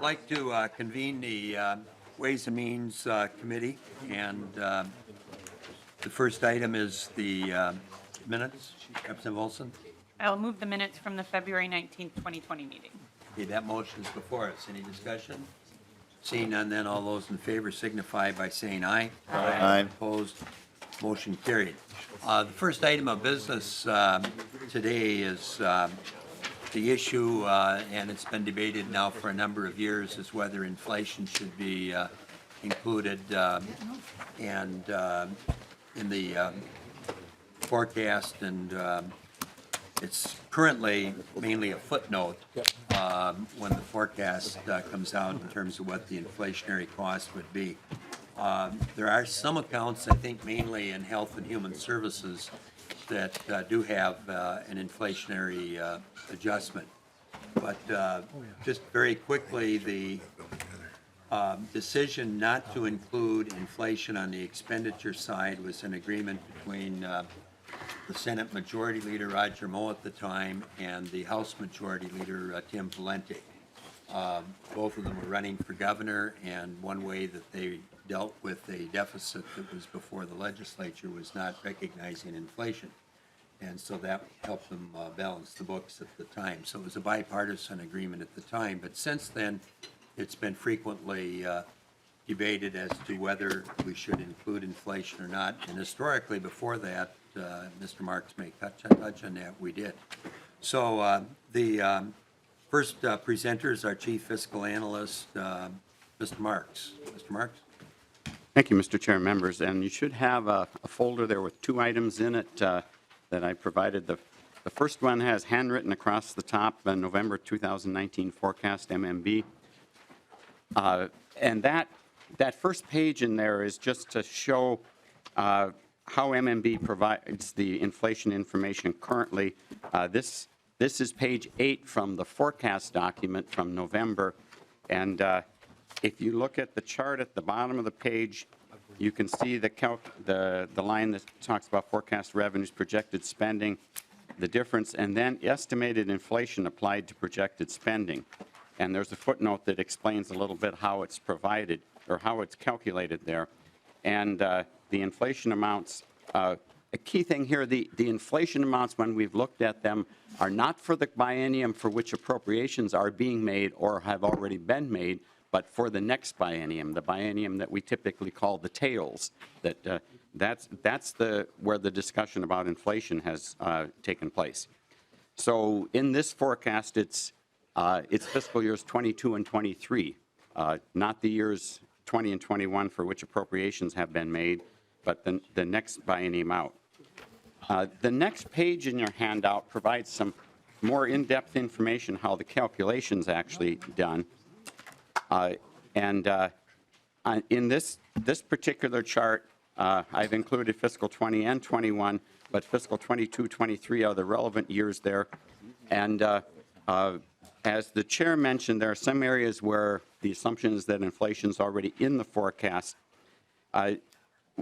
like to convene the Ways and Means Committee, and the first item is the minutes. Representative Olson. I'll move the minutes from the February 19th, 2020 meeting. Okay, that motion is before us. Any discussion? Seeing none, then all those in favor signify by saying aye. Aye. Opposed? Motion carried. The first item of business today is the issue, and it's been debated now for a number of years, is whether inflation should be included and in the forecast, and it's currently mainly a footnote when the forecast comes out in terms of what the inflationary cost would be. There are some accounts, I think mainly in Health and Human Services, that do have an inflationary adjustment. But just very quickly, the decision not to include inflation on the expenditure side was an agreement between the Senate Majority Leader Roger Moe at the time and the House Majority Leader Tim Pawlenty. Both of them were running for governor, and one way that they dealt with a deficit that was before the legislature was not recognizing inflation. And so that helped them balance the books at the time. So it was a bipartisan agreement at the time. But since then, it's been frequently debated as to whether we should include inflation or not. And historically, before that, Mr. Marx may touch on that, we did. So the first presenter is our Chief Fiscal Analyst, Mr. Marx. Mr. Marx? Thank you, Mr. Chair, members. And you should have a folder there with two items in it that I provided. The first one has handwritten across the top November 2019 forecast MMB. And that first page in there is just to show how MMB provides the inflation information currently. This is page 8 from the forecast document from November. And if you look at the chart at the bottom of the page, you can see the line that talks about forecast revenues, projected spending, the difference, and then estimated inflation applied to projected spending. And there's a footnote that explains a little bit how it's provided or how it's calculated there. And the inflation amounts, a key thing here, the inflation amounts when we've looked at them are not for the biennium for which appropriations are being made or have already been made, but for the next biennium, the biennium that we typically call the tails. That's where the discussion about inflation has taken place. So in this forecast, it's fiscal years 22 and 23, not the years 20 and 21 for which appropriations have been made, but the next biennium out. The next page in your handout provides some more in-depth information how the calculation's actually done. In this particular chart, I've included fiscal 20 and 21, but fiscal 22, 23 are the relevant years there. And as the chair mentioned, there are some areas where the assumption is that inflation is already in the forecast.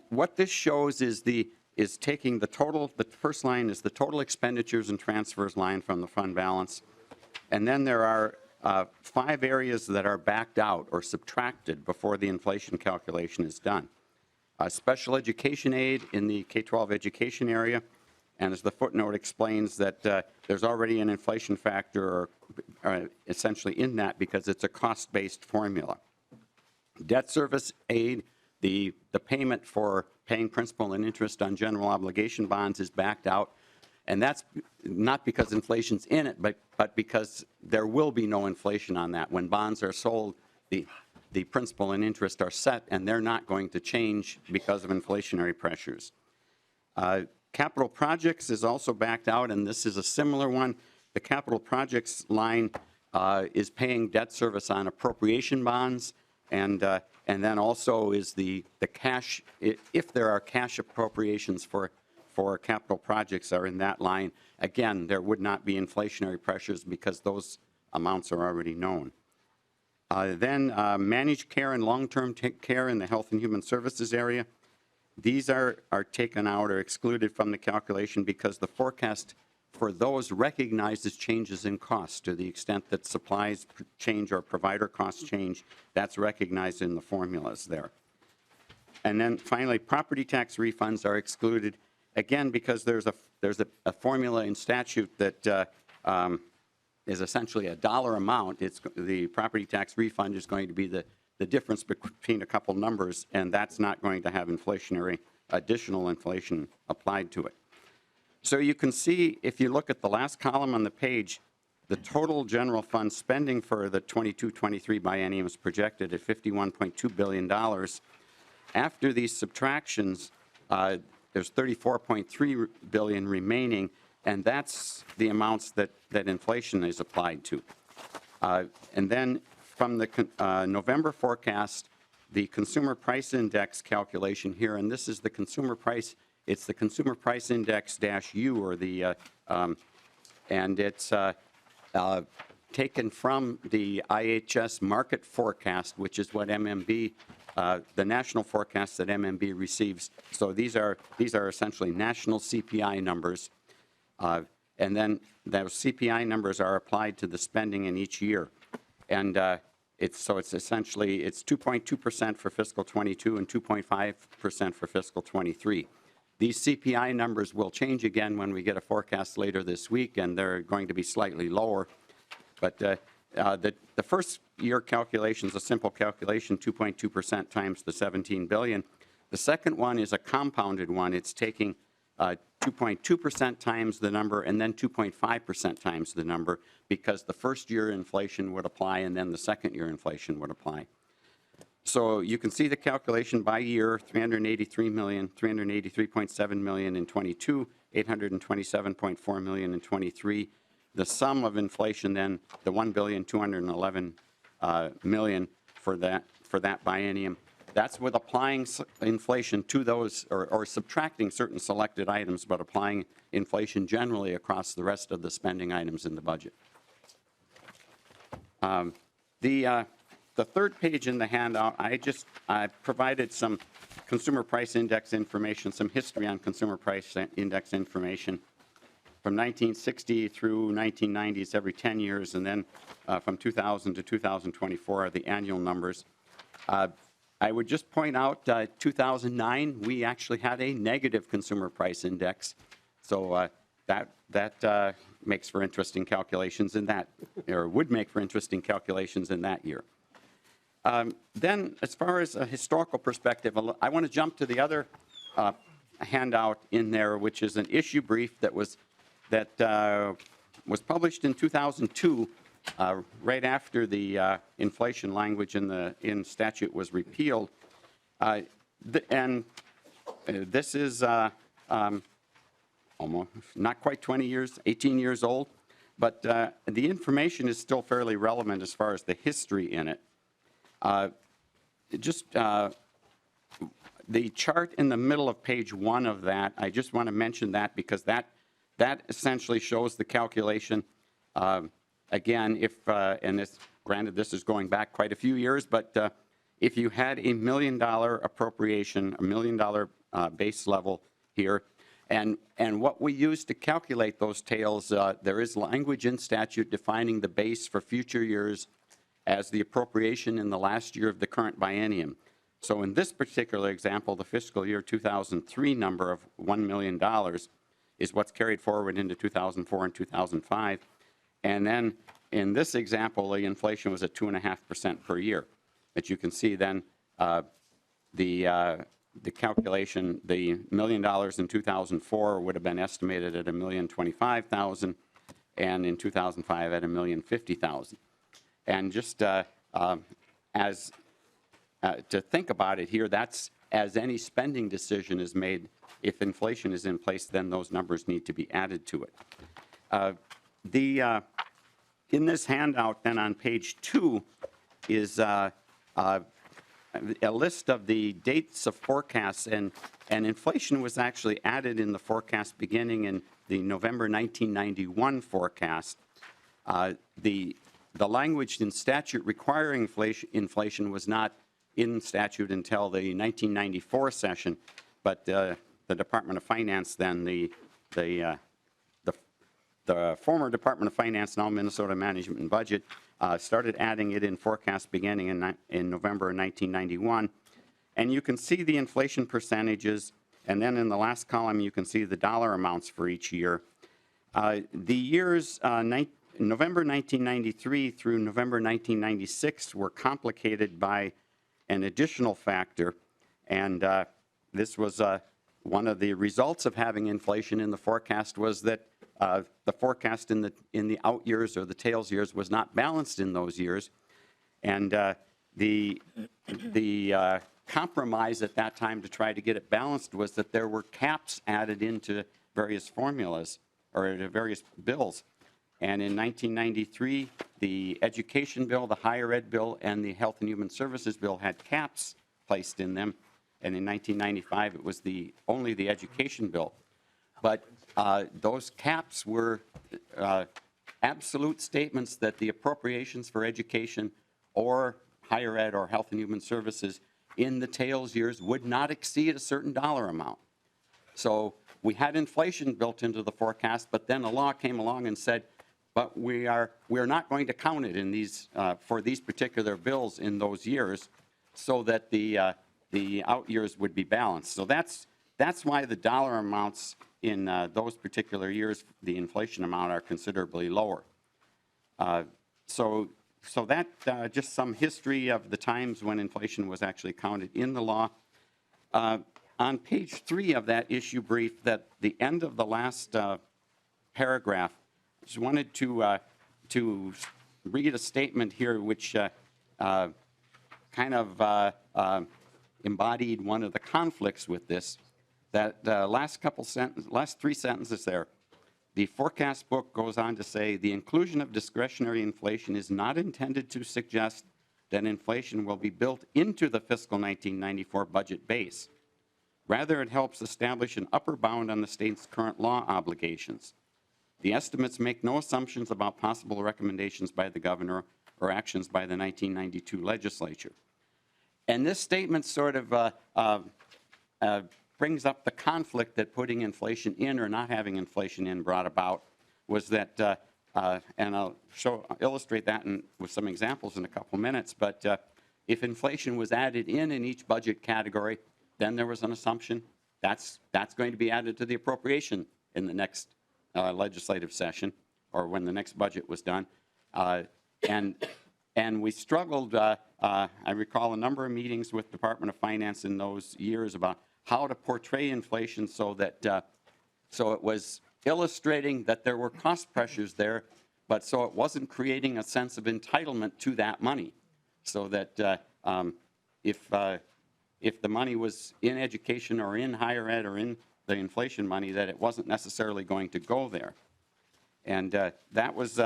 What this shows is taking the total. The first line is the total expenditures and transfers line from the fund balance, and then there are 5 areas that are backed out or subtracted before the inflation calculation is done. Special education aid in the K-12 education area, and as the footnote explains that there's already an inflation factor essentially in that because it's a cost-based formula. Debt service aid, the payment for paying principal and interest on general obligation bonds is backed out. And that's not because inflation's in it, but because there will be no inflation on that. When bonds are sold, the principal and interest are set, and they're not going to change because of inflationary pressures. Capital projects is also backed out, and this is a similar one. The capital projects line is paying debt service on appropriation bonds, and then also is the cash, if there are cash appropriations for capital projects are in that line. Again, there would not be inflationary pressures because those amounts are already known. Then managed care and long-term care in the Health and Human Services area. These are taken out or excluded from the calculation because the forecast for those recognized as changes in cost. To the extent that supplies change or provider costs change, that's recognized in the formulas there. And then finally, property tax refunds are excluded, again, because there's a formula in statute that is essentially a dollar amount. The property tax refund is going to be the difference between a couple numbers, and that's not going to have additional inflation applied to it. So you can see, if you look at the last column on the page, the total general fund spending for the 22-23 biennium is projected at $51.2 billion. After these subtractions, there's $34.3 billion remaining, and that's the amounts that inflation is applied to. And then from the November forecast, the consumer price index calculation here, and this is the consumer price. It's the consumer price index -U, or the and it's taken from the IHS market forecast, which is what MMB, the national forecast that MMB receives. So these are essentially national CPI numbers, and then those CPI numbers are applied to the spending in each year, and it's essentially 2.2% for fiscal 22 and 2.5% for fiscal 23. These CPI numbers will change again when we get a forecast later this week, and they're going to be slightly lower. But the first year calculation is a simple calculation, 2.2% times the $17 billion. The second one is a compounded one. It's taking 2.2% times the number and then 2.5% times the number, because the first year inflation would apply and then the second year inflation would apply. So you can see the calculation by year: 383 million, 383.7 million in 22, 827.4 million in 23. The sum of inflation then, the 1,211 million for that biennium. That's with applying inflation to those, or subtracting certain selected items, but applying inflation generally across the rest of the spending items in the budget. The third page in the handout, I provided some consumer price index information, some history on consumer price index information from 1960 through 1990s, every 10 years, and then from 2000 to 2024 are the annual numbers. I would just point out 2009, we actually had a negative consumer price index. So that makes for interesting calculations in that, or would make for interesting calculations in that year. Then, as far as a historical perspective, I want to jump to the other handout in there, which is an issue brief that was published in 2002, right after the inflation language in statute was repealed, and this is almost not quite 20 years, 18 years old, but the information is still fairly relevant as far as the history in it. The chart in the middle of page 1 of that, I just want to mention that because that essentially shows the calculation. Again, and granted this is going back quite a few years, but if you had $1 million appropriation, $1 million base level here, and what we use to calculate those tails, there is language in statute defining the base for future years as the appropriation in the last year of the current biennium. So in this particular example, the fiscal year 2003 number of $1 million is what's carried forward into 2004 and 2005. And then in this example, the inflation was at 2.5% per year. But you can see then the calculation, the $1 million in 2004 would have been estimated at $1,025,000, and in 2005 at $1,050,000. And just as to think about it here, that's as any spending decision is made, if inflation is in place, then those numbers need to be added to it. In this handout, then on page 2, is a list of the dates of forecasts, and inflation was actually added in the forecast beginning in the November 1991 forecast. The language in statute requiring inflation was not in statute until the 1994 session, but the Department of Finance then, the the former Department of Finance, now Minnesota Management and Budget, started adding it in forecast beginning in November of 1991. And you can see the inflation percentages, and then in the last column you can see the dollar amounts for each year. The years November 1993 through November 1996 were complicated by an additional factor, and this was one of the results of having inflation in the forecast was that the forecast in the out years or the tails years was not balanced in those years, and the compromise at that time to try to get it balanced was that there were caps added into various formulas or to various bills. And in 1993, the education bill, the higher ed bill, and the health and human services bill had caps placed in them. And in 1995, it was only the education bill. But those caps were absolute statements that the appropriations for education or higher ed or health and human services in the tails years would not exceed a certain dollar amount. So we had inflation built into the forecast, but then a law came along and said, but we're not going to count it in these for these particular bills in those years, so that the out years would be balanced. So that's why the dollar amounts in those particular years, the inflation amount, are considerably lower. So that just some history of the times when inflation was actually counted in the law. On page 3 of that issue brief, at the end of the last paragraph, I just wanted to read a statement here which kind of embodied one of the conflicts with this. That last 3 sentences there. The forecast book goes on to say, the inclusion of discretionary inflation is not intended to suggest that inflation will be built into the fiscal 1994 budget base. Rather, it helps establish an upper bound on the state's current law obligations. The estimates make no assumptions about possible recommendations by the governor or actions by the 1992 legislature. And this statement sort of brings up the conflict that putting inflation in or not having inflation in brought about, was that, and I'll illustrate that with some examples in a couple minutes, but if inflation was added in each budget category, then there was an assumption that's going to be added to the appropriation in the next legislative session, or when the next budget was done. And we struggled, I recall a number of meetings with Department of Finance in those years about how to portray inflation so that so it was illustrating that there were cost pressures there, but so it wasn't creating a sense of entitlement to that money, so that if the money was in education or in higher ed or in the inflation money, that it wasn't necessarily going to go there. And that was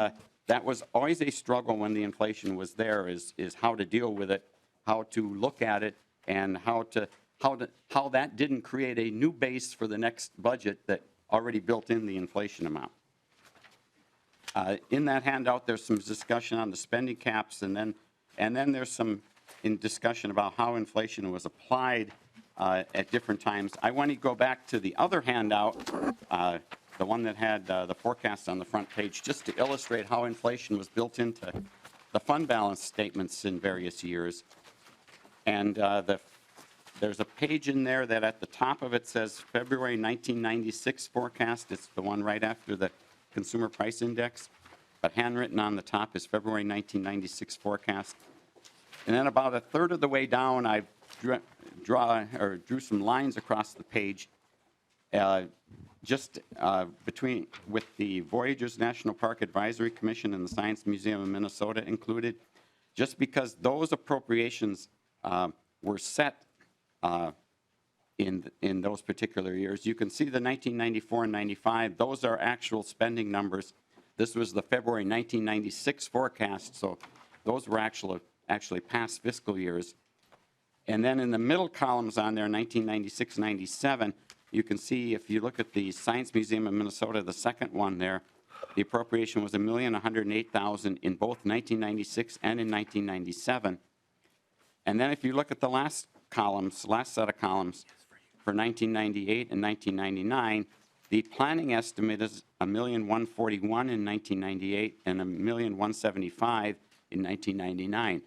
always a struggle when the inflation was there, is how to deal with it, how to look at it, and how that didn't create a new base for the next budget that already built in the inflation amount. In that handout, there's some discussion on the spending caps, and then there's some discussion about how inflation was applied at different times. I want to go back to the other handout, the one that had the forecast on the front page, just to illustrate how inflation was built into the fund balance statements in various years. And there's a page in there that at the top of it says February 1996 forecast. It's the one right after the Consumer Price Index. But handwritten on the top is February 1996 forecast. And then about a third of the way down, I drew some lines across the page, just with the Voyageurs National Park Advisory Commission and the Science Museum of Minnesota included, just because those appropriations were set in those particular years. You can see the 1994 and 95, those are actual spending numbers. This was the February 1996 forecast, so those were actually past fiscal years. And then in the middle columns on there, 1996-97, you can see, if you look at the Science Museum of Minnesota, the second one there, the appropriation was $1,108,000 in both 1996 and in 1997. And then if you look at the last set of columns for 1998 and 1999, The planning estimate is $1,141,000 in 1998 and $1,175,000 in 1999.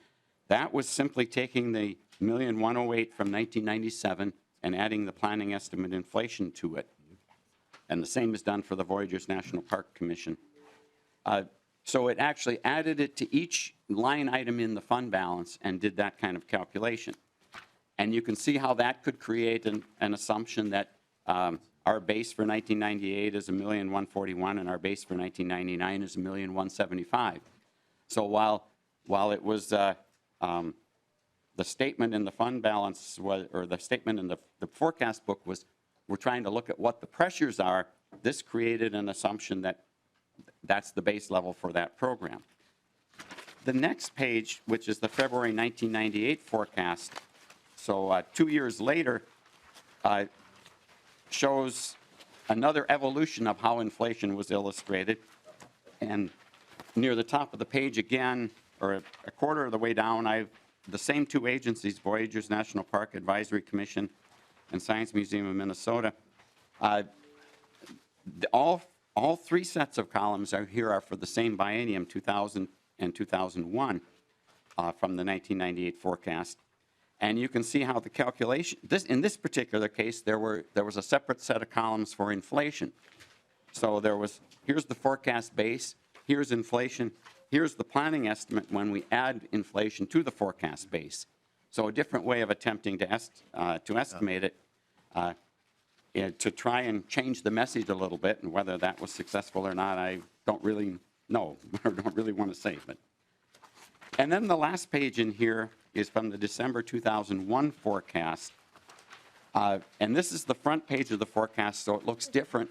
That was simply taking the $1,108,000 from 1997 and adding the planning estimate inflation to it. And the same is done for the Voyageurs National Park Commission. So it actually added it to each line item in the fund balance and did that kind of calculation. And you can see how that could create an assumption that our base for 1998 is $1,141,000 and our base for 1999 is $1,175,000. So while it was the statement in the fund balance was, or the statement in the forecast book was, we're trying to look at what the pressures are, this created an assumption that that's the base level for that program. The next page, which is the February 1998 forecast, so 2 years later, shows another evolution of how inflation was illustrated. And near the top of the page again, or a quarter of the way down, the same two agencies, Voyageurs National Park Advisory Commission and Science Museum of Minnesota, all three sets of columns here are for the same biennium, 2000 and 2001, from the 1998 forecast. And you can see how the calculation, in this particular case, there was a separate set of columns for inflation. So here's the forecast base, here's inflation, here's the planning estimate when we add inflation to the forecast base. So a different way of attempting to estimate it, to try and change the message a little bit, and whether that was successful or not, I don't really know, or don't really want to say. And then the last page in here is from the December 2001 forecast. And this is the front page of the forecast, so it looks different.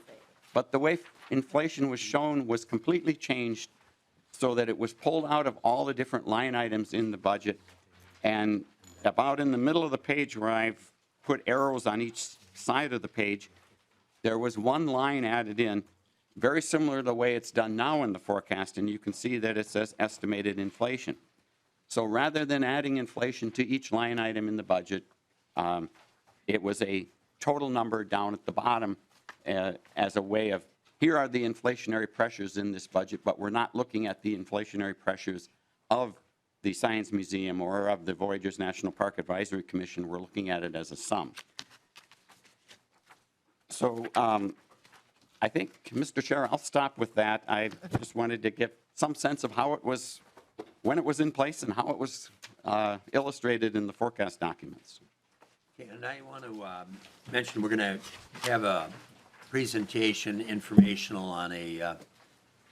But the way inflation was shown was completely changed so that it was pulled out of all the different line items in the budget. And about in the middle of the page where I've put arrows on each side of the page, there was one line added in, very similar to the way it's done now in the forecast, and you can see that it says estimated inflation. So rather than adding inflation to each line item in the budget, it was a total number down at the bottom as a way of, here are the inflationary pressures in this budget, but we're not looking at the inflationary pressures of the Science Museum or of the Voyageurs National Park Advisory Commission. We're looking at it as a sum. So I think, Mr. Chair, I'll stop with that. I just wanted to give some sense of how it was, when it was in place and how it was illustrated in the forecast documents. Okay, and I want to mention we're going to have a presentation informational on a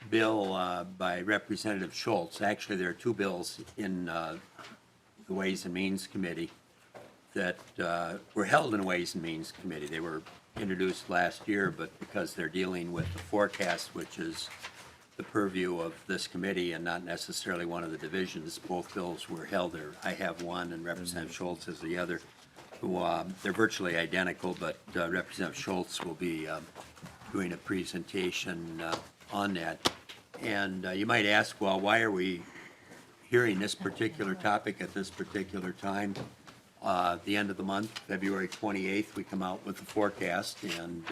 bill by Representative Schultz. Actually, there are two bills in the Ways and Means Committee that were held in Ways and Means Committee. They were introduced last year, but because they're dealing with the forecast, which is the purview of this committee and not necessarily one of the divisions, both bills were held there. I have one and Representative Schultz has the other. Who, they're virtually identical, but Representative Schultz will be doing a presentation on that. And you might ask, well, why are we hearing this particular topic at this particular time? The end of the month, February 28th, we come out with the forecast, and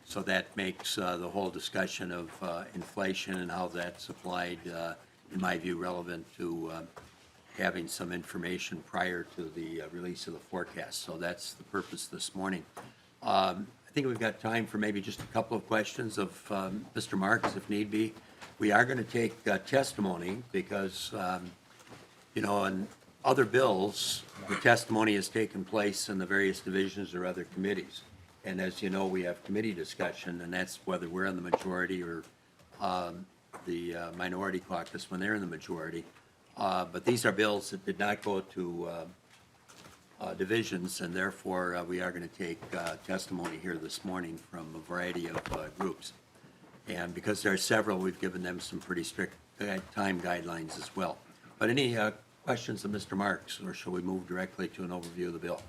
so that makes the whole discussion of inflation and how that's applied, in my view, relevant to having some information prior to the release of the forecast. So that's the purpose this morning. I think we've got time for maybe just a couple of questions of Mr. Marx, if need be. We are going to take testimony because, you know, in other bills, the testimony has taken place in the various divisions or other committees. And as you know, we have committee discussion, and that's whether we're in the majority or the minority caucus when they're in the majority. But these are bills that did not go to divisions, and therefore we are going to take testimony here this morning from a variety of groups. And because there are several, we've given them some pretty strict time guidelines as well. But any questions of Mr. Marx, or shall we move directly to an overview of the bill?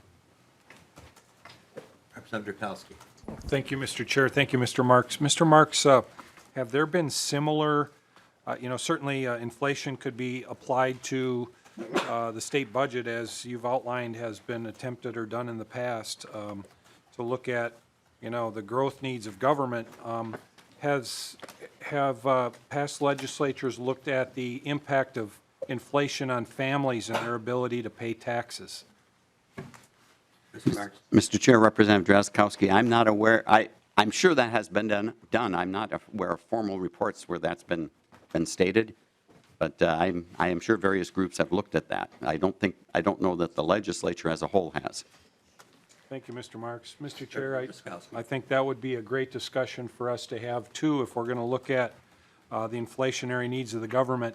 Representative Kowski. Thank you, Mr. Chair. Thank you, Mr. Marx. Mr. Marx, have there been similar, you know, certainly inflation could be applied to the state budget, as you've outlined has been attempted or done in the past, to look at the growth needs of government, have past legislatures looked at the impact of inflation on families and their ability to pay taxes? Mr. Marks? Mr. Chair, Representative Drazkowski, I'm not aware, I'm sure that has been done. I'm not aware of formal reports where that's been stated, but I am sure various groups have looked at that. I don't know that the legislature as a whole has. Thank you, Mr. Marks. Mr. Chair, Drazkowski. I think that would be a great discussion for us to have, too, if we're going to look at the inflationary needs of the government.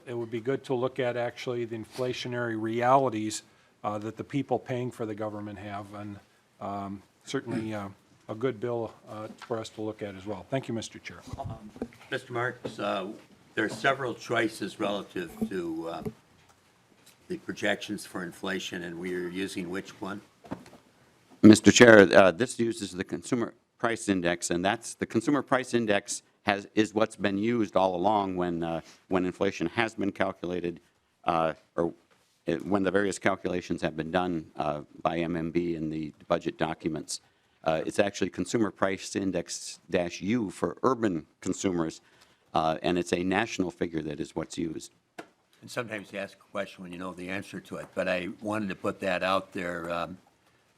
It would be good to look at actually the inflationary realities that the people paying for the government have, and certainly a good bill for us to look at as well. Thank you, Mr. Chair. Mr. Marks, there are several choices relative to the projections for inflation, and we are using which one? Mr. Chair, this uses the Consumer Price Index, and that's the Consumer Price Index is what's been used all along when inflation has been calculated, or when the various calculations have been done by MMB in the budget documents. It's actually Consumer Price Index-U for urban consumers, and it's a national figure that is what's used. And sometimes you ask a question when you know the answer to it, but I wanted to put that out there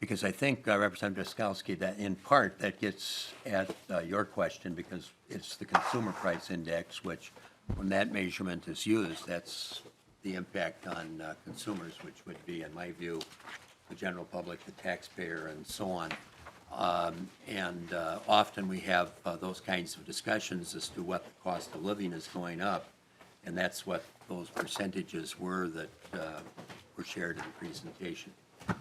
because I think, Representative Drazkowski, that in part that gets at your question, because it's the Consumer Price Index, which when that measurement is used, that's the impact on consumers, which would be, in my view, the general public, the taxpayer, and so on. Often we have those kinds of discussions as to what the cost of living is going up, and that's what those percentages were that were shared in the presentation.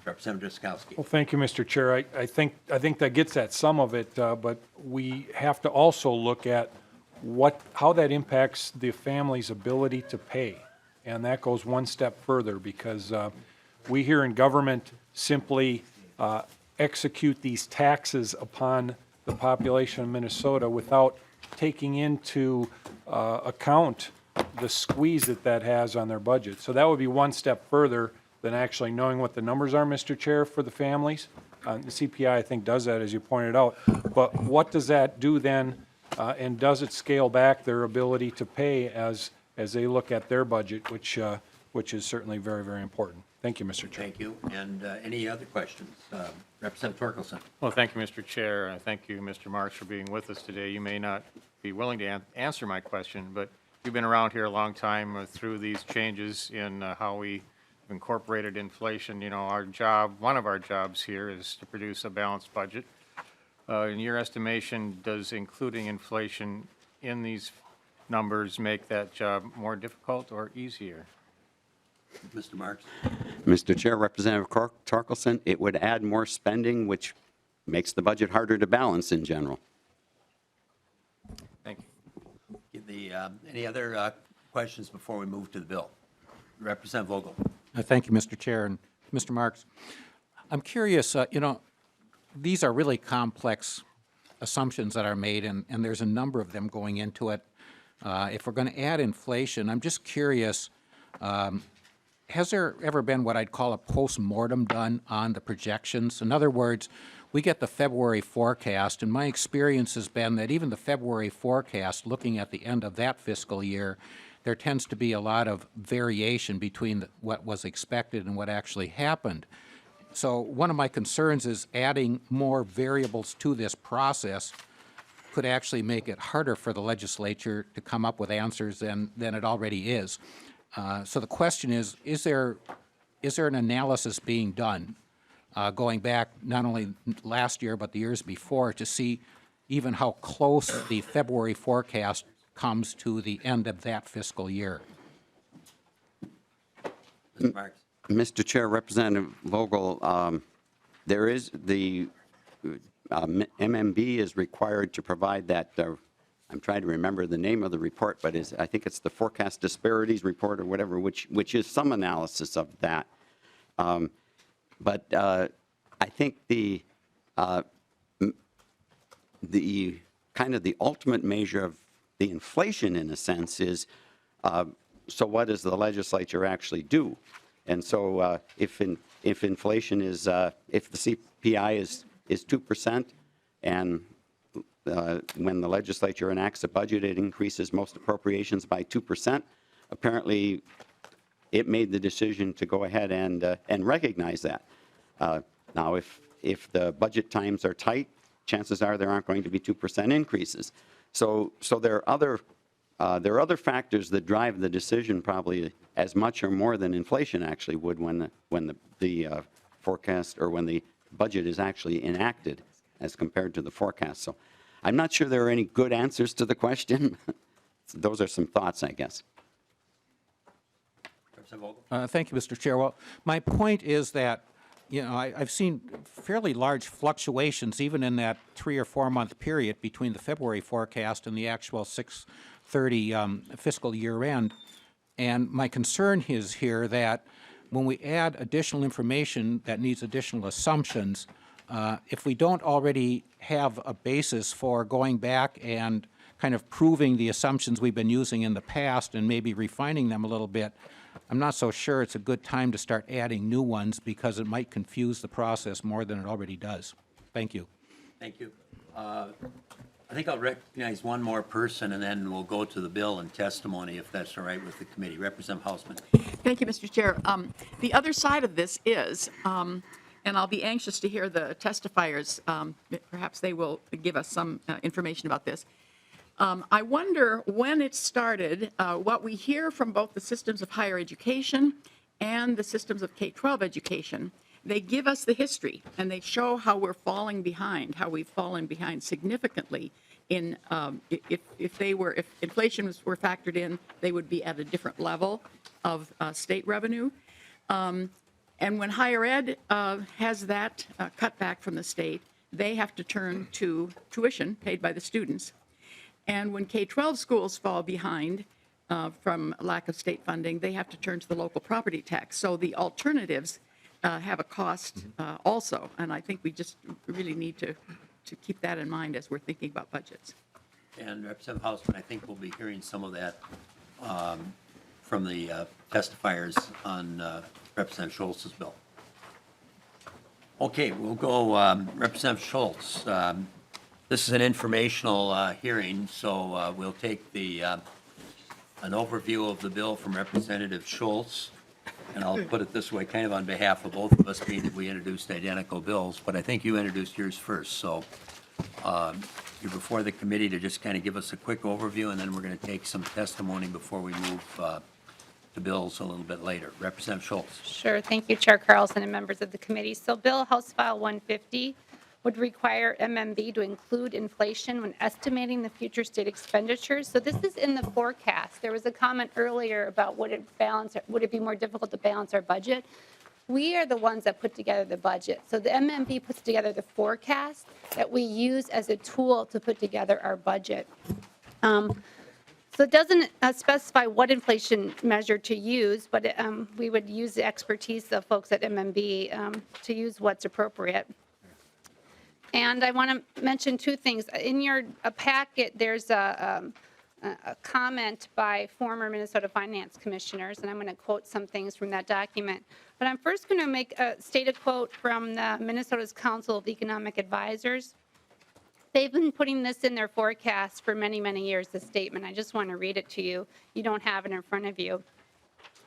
Representative Drazkowski. Well, thank you, Mr. Chair. I think that gets at some of it, but we have to also look at how that impacts the family's ability to pay. And that goes one step further, because we here in government simply execute these taxes upon the population of Minnesota without taking into account the squeeze that has on their budget. So that would be one step further than actually knowing what the numbers are, Mr. Chair, for the families. The CPI, I think, does that, as you pointed out. But what does that do then, and does it scale back their ability to pay as they look at their budget, which is certainly very, very important. Thank you, Mr. Chair. Thank you. And any other questions? Representative Torkelson. Well, thank you, Mr. Chair. Thank you, Mr. Marks, for being with us today. You may not be willing to answer my question, but you've been around here a long time through these changes in how we incorporated inflation. You know, one of our jobs here is to produce a balanced budget. In your estimation, does including inflation in these numbers make that job more difficult or easier? Mr. Marks. Mr. Chair, Representative Torkelson, it would add more spending, which makes the budget harder to balance in general. Thank you. Any other questions before we move to the bill? Representative Vogel. Thank you, Mr. Chair. And Mr. Marks, I'm curious, these are really complex assumptions that are made, and there's a number of them going into it. If we're going to add inflation, I'm just curious, has there ever been what I'd call a post-mortem done on the projections? In other words, we get the February forecast, and my experience has been that even the February forecast, looking at the end of that fiscal year, there tends to be a lot of variation between what was expected and what actually happened. So one of my concerns is adding more variables to this process could actually make it harder for the legislature to come up with answers than it already is. So the question is there an analysis being done going back not only last year but the years before to see even how close the February forecast comes to the end of that fiscal year? Mr. Marks. Mr. Chair, Representative Vogel, there is the MMB is required to provide that. I'm trying to remember the name of the report, but I think it's the Forecast Disparities Report or whatever, which is some analysis of that. But I think the kind of the ultimate measure of the inflation, in a sense, is so what does the legislature actually do? And so if inflation is if the CPI is 2%, And when the legislature enacts a budget, it increases most appropriations by 2%. Apparently, it made the decision to go ahead and recognize that. Now, if the budget times are tight, chances are there aren't going to be 2% increases. So there are other factors that drive the decision probably as much or more than inflation actually would when the forecast or when the budget is actually enacted as compared to the forecast. So I'm not sure there are any good answers to the question. Those are some thoughts, I guess. Representative Vogel? Thank you, Mr. Chair. Well, my point is that, you know, I've seen fairly large fluctuations even in that 3 or 4 month period between the February forecast and the actual 6/30 fiscal year end. And my concern is here that when we add additional information that needs additional assumptions, if we don't already have a basis for going back and kind of proving the assumptions we've been using in the past and maybe refining them a little bit, I'm not so sure it's a good time to start adding new ones because it might confuse the process more than it already does. Thank you. Thank you. I think I'll recognize one more person, and then we'll go to the bill and testimony, if that's all right with the committee. Representative Hausman. Thank you, Mr. Chair. The other side of this is, and I'll be anxious to hear the testifiers, perhaps they will give us some information about this. I wonder when it started, what we hear from both the systems of higher education and the systems of K-12 education. They give us the history, and they show how we're falling behind, how we've fallen behind significantly in, if inflation were factored in, they would be at a different level of state revenue. And when higher ed has that cutback from the state, they have to turn to tuition paid by the students. And when K-12 schools fall behind from lack of state funding, they have to turn to the local property tax. So the alternatives have a cost also. And I think we just really need to keep that in mind as we're thinking about budgets. And Representative Hausman, I think we'll be hearing some of that from the testifiers on Representative Schultz's bill. Okay, we'll go Representative Schultz. This is an informational hearing, so we'll take an overview of the bill from Representative Schultz. And I'll put it this way, kind of on behalf of both of us, being that we introduced identical bills, but I think you introduced yours first. So you're before the committee to just kind of give us a quick overview, and then we're going to take some testimony before we move to bills a little bit later. Representative Schultz. Sure. Thank you, Chair Carlson and members of the committee. So Bill House File 150 would require MMB to include inflation when estimating the future state expenditures. So this is in the forecast. There was a comment earlier about would it be more difficult to balance our budget? We are the ones that put together the budget. So the MMB puts together the forecast that we use as a tool to put together our budget. So it doesn't specify what inflation measure to use, but we would use the expertise of folks at MMB to use what's appropriate. And I want to mention two things. In your packet, there's a comment by former Minnesota finance commissioners, and I'm going to quote some things from that document. But I'm first going to state a quote from the Minnesota's Council of Economic Advisors. They've been putting this in their forecast for many, many years, this statement. I just want to read it to you. You don't have it in front of you.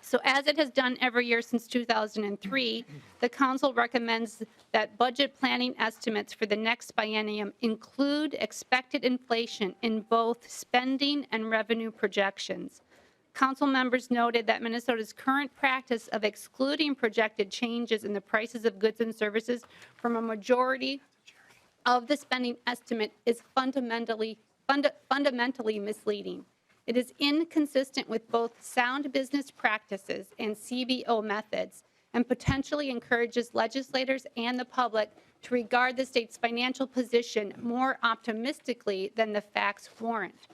So as it has done every year since 2003, the council recommends that budget planning estimates for the next biennium include expected inflation in both spending and revenue projections. Council members noted that Minnesota's current practice of excluding projected changes in the prices of goods and services from a majority of the spending estimate is fundamentally misleading. It is inconsistent with both sound business practices and CBO methods and potentially encourages legislators and the public to regard the state's financial position more optimistically than the facts warrant.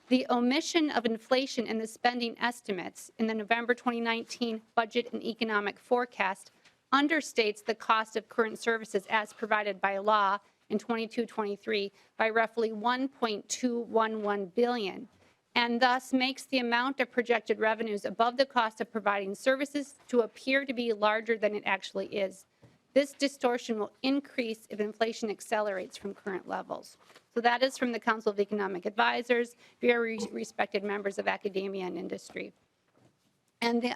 The omission of inflation in the spending estimates in the November 2019 budget and economic forecast understates the cost of current services as provided by law in 22-23 by roughly $1.211 billion. And thus makes the amount of projected revenues above the cost of providing services to appear to be larger than it actually is. This distortion will increase if inflation accelerates from current levels. So that is from the Council of Economic Advisors, very respected members of academia and industry. And the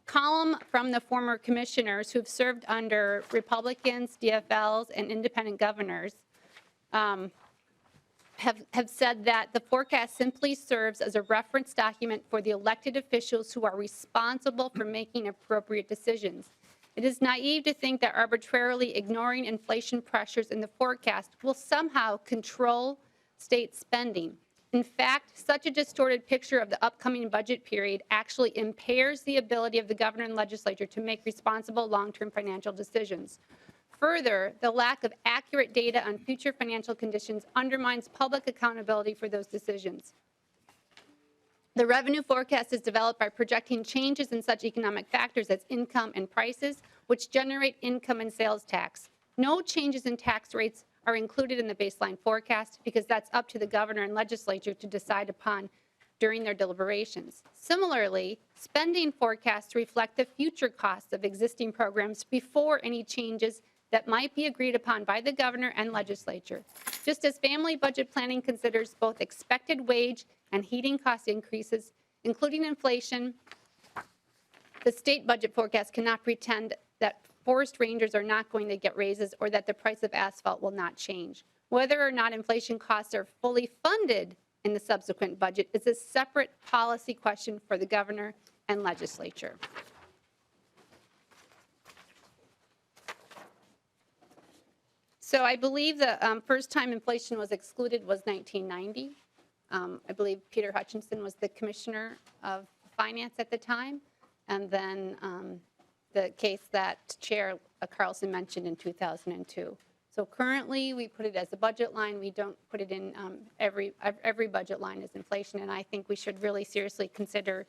column from the former commissioners who have served under Republicans, DFLs, and independent governors have said that the forecast simply serves as a reference document for the elected officials who are responsible for making appropriate decisions. It is naive to think that arbitrarily ignoring inflation pressures in the forecast will somehow control state spending. In fact, such a distorted picture of the upcoming budget period actually impairs the ability of the governor and legislature to make responsible long-term financial decisions. Further, the lack of accurate data on future financial conditions undermines public accountability for those decisions. The revenue forecast is developed by projecting changes in such economic factors as income and prices, which generate income and sales tax. No changes in tax rates are included in the baseline forecast because that's up to the governor and legislature to decide upon during their deliberations. Similarly, spending forecasts reflect the future costs of existing programs before any changes that might be agreed upon by the governor and legislature. Just as family budget planning considers both expected wage and heating cost increases, including inflation, the state budget forecast cannot pretend that forest rangers are not going to get raises or that the price of asphalt will not change. Whether or not inflation costs are fully funded in the subsequent budget is a separate policy question for the governor and legislature. So I believe the first time inflation was excluded was 1990. I believe Peter Hutchinson was the commissioner of finance at the time. And then the case that Chair Carlson mentioned in 2002. So currently we put it as a budget line. We don't put it in every budget line as inflation. And I think we should really seriously consider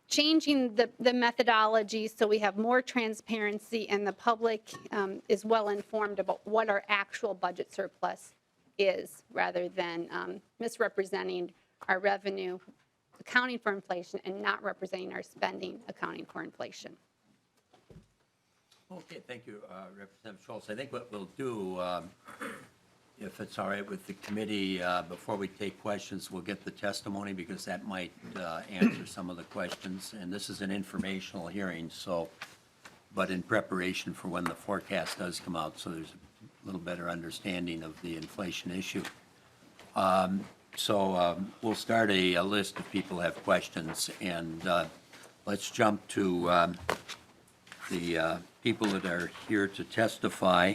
changing the methodology so we have more transparency and the public is well informed about what our actual budget surplus is rather than misrepresenting our revenue accounting for inflation and not representing our spending accounting for inflation. Okay, thank you, Representative Schultz. I think what we'll do, if it's all right with the committee, before we take questions, we'll get the testimony because that might answer some of the questions. And this is an informational hearing, so, but in preparation for when the forecast does come out, so there's a little better understanding of the inflation issue. So we'll start a list if people have questions, and let's jump to the people that are here to testify.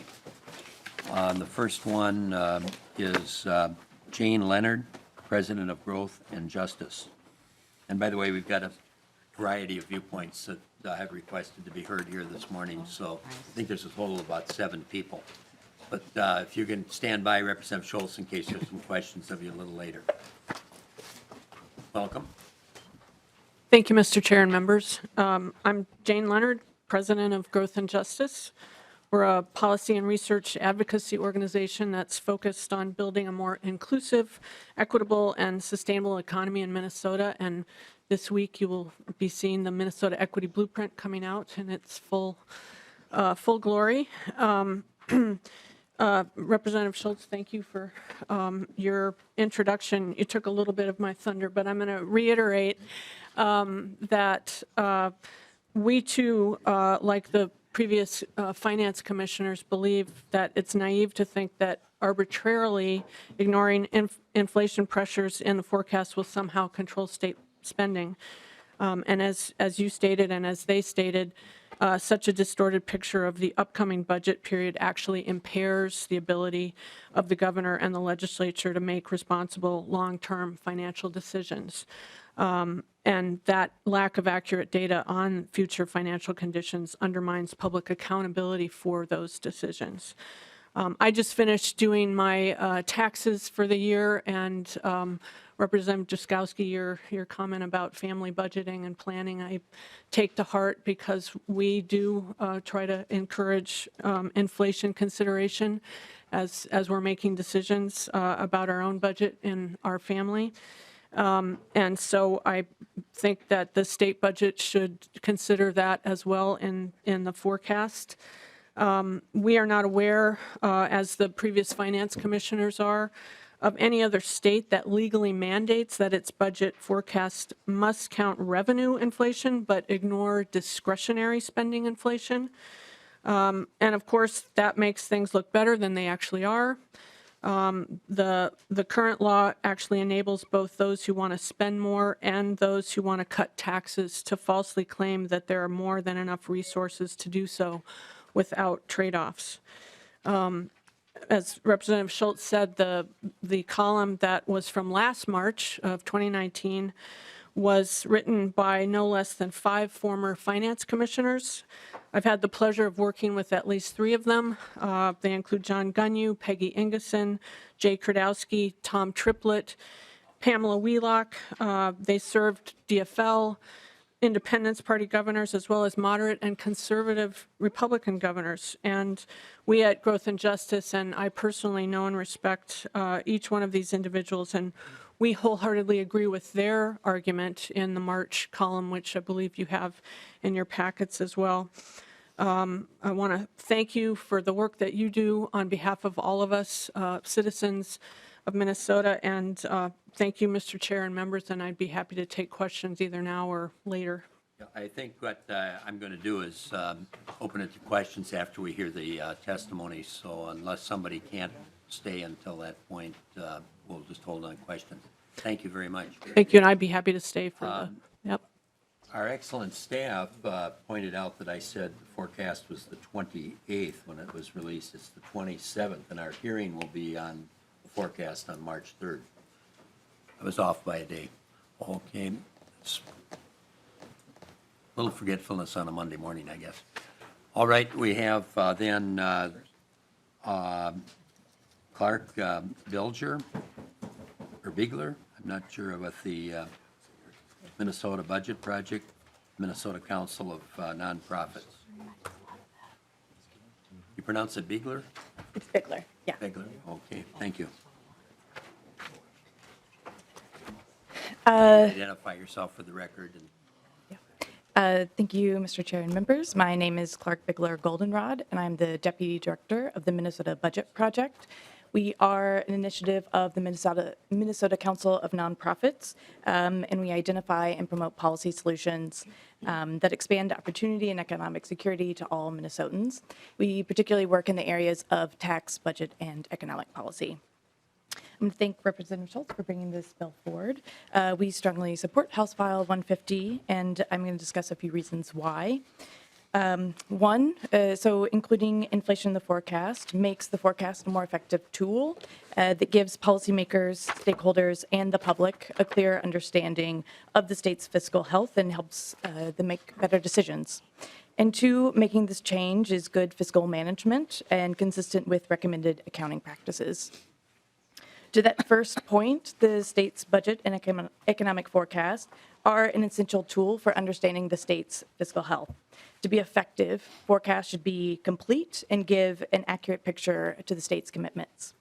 The first one is Jane Leonard, President of Growth and Justice. And by the way, we've got a variety of viewpoints that I have requested to be heard here this morning, so I think there's a total of about 7 people. But if you can stand by, Representative Schultz, in case there's some questions of you a little later. Welcome. Thank you, Mr. Chair and members. I'm Jane Leonard, President of Growth and Justice. We're a policy and research advocacy organization that's focused on building a more inclusive, equitable, and sustainable economy in Minnesota. And this week you will be seeing the Minnesota Equity Blueprint coming out in its full glory. Representative Schultz, thank you for your introduction. You took a little bit of my thunder, but I'm going to reiterate that we too, like the previous finance commissioners, believe that it's naive to think that arbitrarily ignoring inflation pressures in the forecast will somehow control state spending. And as you stated and as they stated, such a distorted picture of the upcoming budget period actually impairs the ability of the governor and the legislature to make responsible long-term financial decisions. And that lack of accurate data on future financial conditions undermines public accountability for those decisions. I just finished doing my taxes for the year, and Representative Jaskowski, your comment about family budgeting and planning, I take to heart because we do try to encourage inflation consideration as we're making decisions about our own budget in our family. And so I think that the state budget should consider that as well in the forecast. We are not aware, as the previous finance commissioners are, of any other state that legally mandates that its budget forecast must count revenue inflation but ignore discretionary spending inflation. And of course, that makes things look better than they actually are. The current law actually enables both those who want to spend more and those who want to cut taxes to falsely claim that there are more than enough resources to do so without trade-offs. As Representative Schultz said, the column that was from last March of 2019 was written by no less than 5 former finance commissioners. I've had the pleasure of working with at least 3 of them. They include John Gunyu, Peggy Ingeson, Jay Kradowski, Tom Triplett, Pamela Wheelock. They served DFL, Independence Party governors, as well as moderate and conservative Republican governors. And we at Growth and Justice, and I personally know and respect each one of these individuals, and we wholeheartedly agree with their argument in the March column, which I believe you have in your packets as well. I want to thank you for the work that you do on behalf of all of us, citizens of Minnesota, and thank you, Mr. Chair and members, and I'd be happy to take questions either now or later. I think what I'm going to do is open it to questions after we hear the testimony, so unless somebody can't stay until that point, we'll just hold on questions. Thank you very much. Thank you, and I'd be happy to stay for the, yep. Our excellent staff pointed out that I said the forecast was the 28th when it was released. It's the 27th, and our hearing will be on the forecast on March 3rd. I was off by a day. Okay. It's a little forgetfulness on a Monday morning, I guess. All right, we have then Clark Biegler, or Biegler, I'm not sure, with the Minnesota Budget Project, Minnesota Council of Nonprofits. You pronounce it Biegler? It's Biegler, yeah. Biegler, okay, thank you. Identify yourself for the record. Thank you, Mr. Chair and members. My name is Clark Biegler Goldenrod, and I'm the Deputy Director of the Minnesota Budget Project. We are an initiative of the Minnesota Council of Nonprofits, and we identify and promote policy solutions that expand opportunity and economic security to all Minnesotans. We particularly work in the areas of tax, budget, and economic policy. I'm going to thank Representative Schultz for bringing this bill forward. We strongly support House File 150, and I'm going to discuss a few reasons why. One, so including inflation in the forecast makes the forecast a more effective tool that gives policymakers, stakeholders, and the public a clear understanding of the state's fiscal health and helps them make better decisions. And 2, making this change is good fiscal management and consistent with recommended accounting practices. To that first point, the state's budget and economic forecast are an essential tool for understanding the state's fiscal health. To be effective, forecasts should be complete and give an accurate picture to the state's commitments.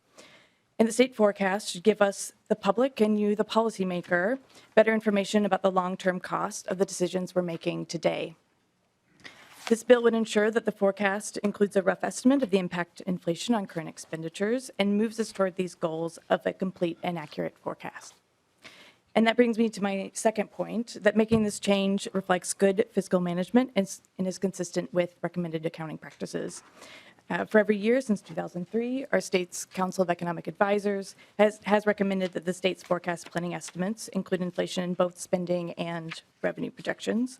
And the state forecast should give us, the public, and you, the policymaker, better information about the long-term cost of the decisions we're making today. This bill would ensure that the forecast includes a rough estimate of the impact of inflation on current expenditures and moves us toward these goals of a complete and accurate forecast. And that brings me to my second point, that making this change reflects good fiscal management and is consistent with recommended accounting practices. For every year since 2003, our state's Council of Economic Advisors has recommended that the state's forecast planning estimates include inflation in both spending and revenue projections.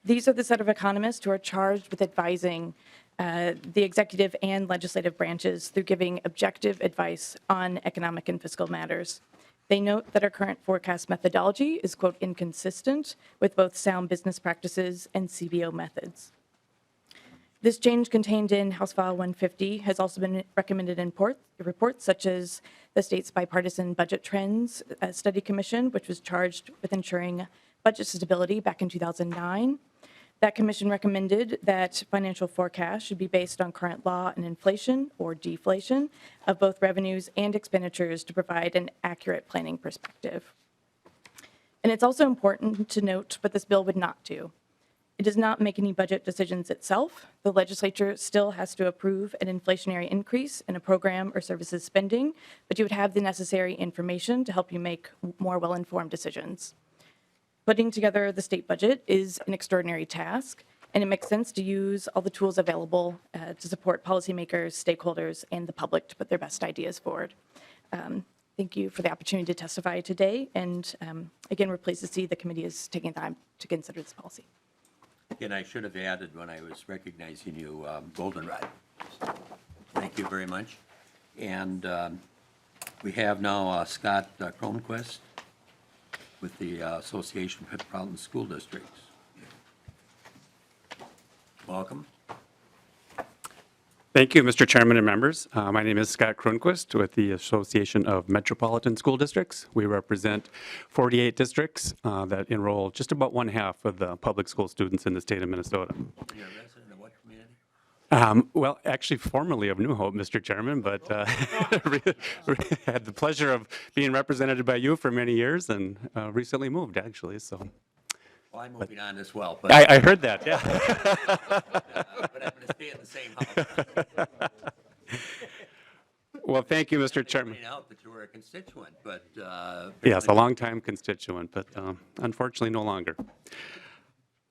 These are the set of economists who are charged with advising the executive and legislative branches through giving objective advice on economic and fiscal matters. They note that our current forecast methodology is, quote, inconsistent with both sound business practices and CBO methods. This change contained in House File 150 has also been recommended in reports such as the state's bipartisan budget trends study commission, which was charged with ensuring budget stability back in 2009. That commission recommended that financial forecasts should be based on current law and inflation or deflation of both revenues and expenditures to provide an accurate planning perspective. And it's also important to note what this bill would not do. It does not make any budget decisions itself. The legislature still has to approve an inflationary increase in a program or services spending, but you would have the necessary information to help you make more well-informed decisions. Putting together the state budget is an extraordinary task, and it makes sense to use all the tools available to support policymakers, stakeholders, and the public to put their best ideas forward. Thank you for the opportunity to testify today, and again, we're pleased to see the committee is taking time to consider this policy. And I should have added when I was recognizing you, Goldenrod. Thank you very much. And we have now Scott Croonquist with the Association of Metropolitan School Districts. Welcome. Thank you, Mr. Chairman and members. My name is Scott Croonquist with the Association of Metropolitan School Districts. We represent 48 districts that enroll just about 1/2 of the public school students in the state of Minnesota. You're a resident of what community? Well, actually formerly of New Hope, Mr. Chairman, but had the pleasure of being represented by you for many years and recently moved, actually. So Well, I'm moving on as well, but I heard that, yeah. but I'm going to stay in the same house. Well, thank you, Mr. Chairman. Pointing out that you were a constituent, but Yes, a longtime constituent, but unfortunately no longer.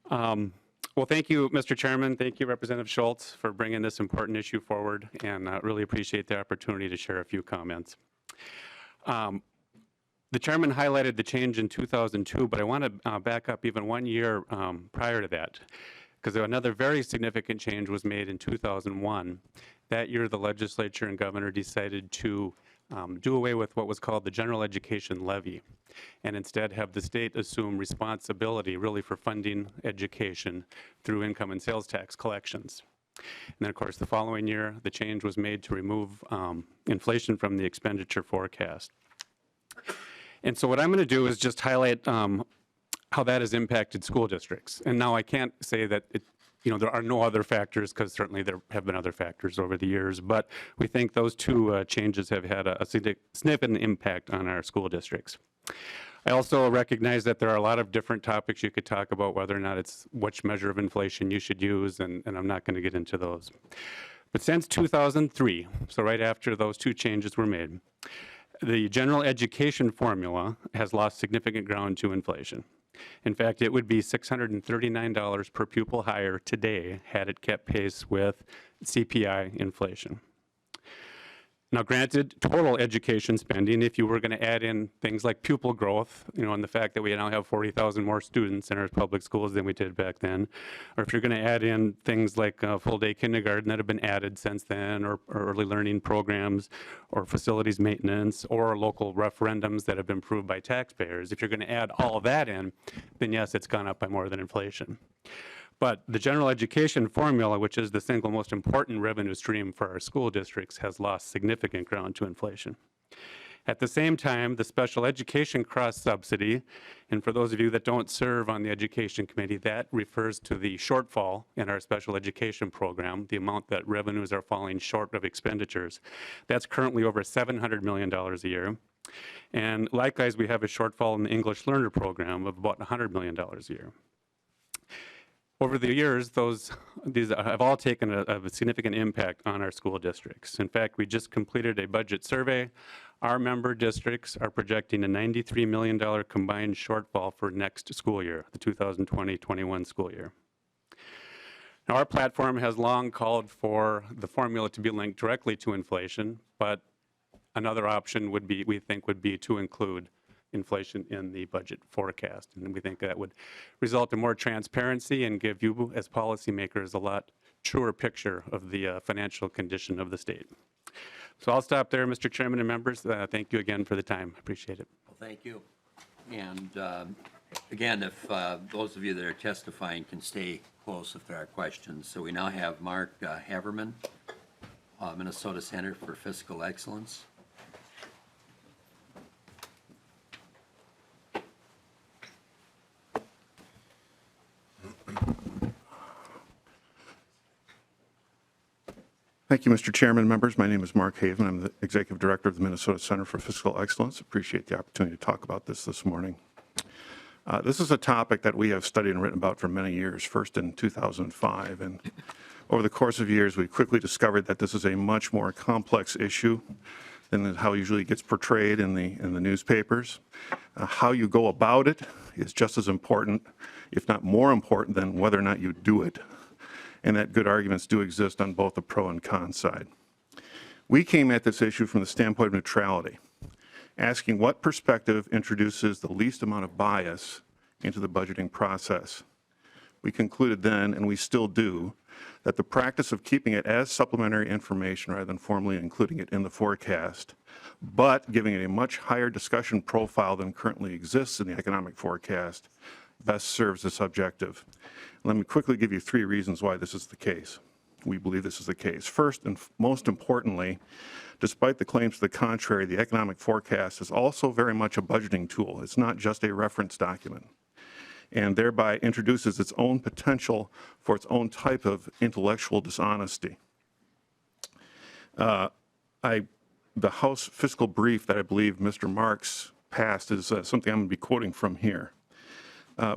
Well, thank you, Mr. Chairman. Thank you, Representative Schultz, for bringing this important issue forward, and really appreciate the opportunity to share a few comments. The chairman highlighted the change in 2002, but I want to back up even 1 year prior to that, because another very significant change was made in 2001. That year, the legislature and governor decided to do away with what was called the general education levy, and instead have the state assume responsibility really for funding education through income and sales tax collections. And then, of course, the following year, the change was made to remove inflation from the expenditure forecast. And so what I'm going to do is just highlight how that has impacted school districts. And now I can't say that there are no other factors, because certainly there have been other factors over the years, but we think those two changes have had a significant impact on our school districts. I also recognize that there are a lot of different topics you could talk about, whether or not it's which measure of inflation you should use, and I'm not going to get into those. But since 2003, so right after those two changes were made, the general education formula has lost significant ground to inflation. In fact, it would be $639 per pupil higher today had it kept pace with CPI inflation. Now, granted, total education spending, if you were going to add in things like pupil growth, and the fact that we now have 40,000 more students in our public schools than we did back then, or if you're going to add in things like full-day kindergarten that have been added since then, or early learning programs, or facilities maintenance, or local referendums that have been approved by taxpayers, if you're going to add all of that in, then yes, it's gone up by more than inflation. But the general education formula, which is the single most important revenue stream for our school districts, has lost significant ground to inflation. At the same time, the special education cross-subsidy, and for those of you that don't serve on the Education Committee, that refers to the shortfall in our special education program, the amount that revenues are falling short of expenditures. That's currently over $700 million a year. And likewise, we have a shortfall in the English Learner program of about $100 million a year. Over the years, these have all taken a significant impact on our school districts. In fact, we just completed a budget survey. Our member districts are projecting a $93 million combined shortfall for next school year, the 2020-21 school year. Now, our platform has long called for the formula to be linked directly to inflation, but another option would be, we think, would be to include inflation in the budget forecast. And we think that would result in more transparency and give you, as policymakers, a lot truer picture of the financial condition of the state. So I'll stop there, Mr. Chairman and members. Thank you again for the time. Appreciate it. Well, thank you. And again, if those of you that are testifying can stay close if there are questions. So we now have Mark Haveman, Minnesota Center for Fiscal Excellence. Thank you, Mr. Chairman, members. My name is Mark Haveman. I'm the Executive Director of the Minnesota Center for Fiscal Excellence. Appreciate the opportunity to talk about this morning. This is a topic that we have studied and written about for many years, first in 2005. And over the course of years, we quickly discovered that this is a much more complex issue than how it usually gets portrayed in the newspapers. How you go about it is just as important, if not more important, than whether or not you do it. And that good arguments do exist on both the pro and con side. We came at this issue from the standpoint of neutrality, asking what perspective introduces the least amount of bias into the budgeting process. We concluded then, and we still do, that the practice of keeping it as supplementary information rather than formally including it in the forecast, but giving it a much higher discussion profile than currently exists in the economic forecast, best serves this objective. Let me quickly give you 3 reasons why this is the case. We believe this is the case. First and most importantly, despite the claims to the contrary, the economic forecast is also very much a budgeting tool. It's not just a reference document, and thereby introduces its own potential for its own type of intellectual dishonesty. The House fiscal brief that I believe Mr. Marx passed is something I'm going to be quoting from here.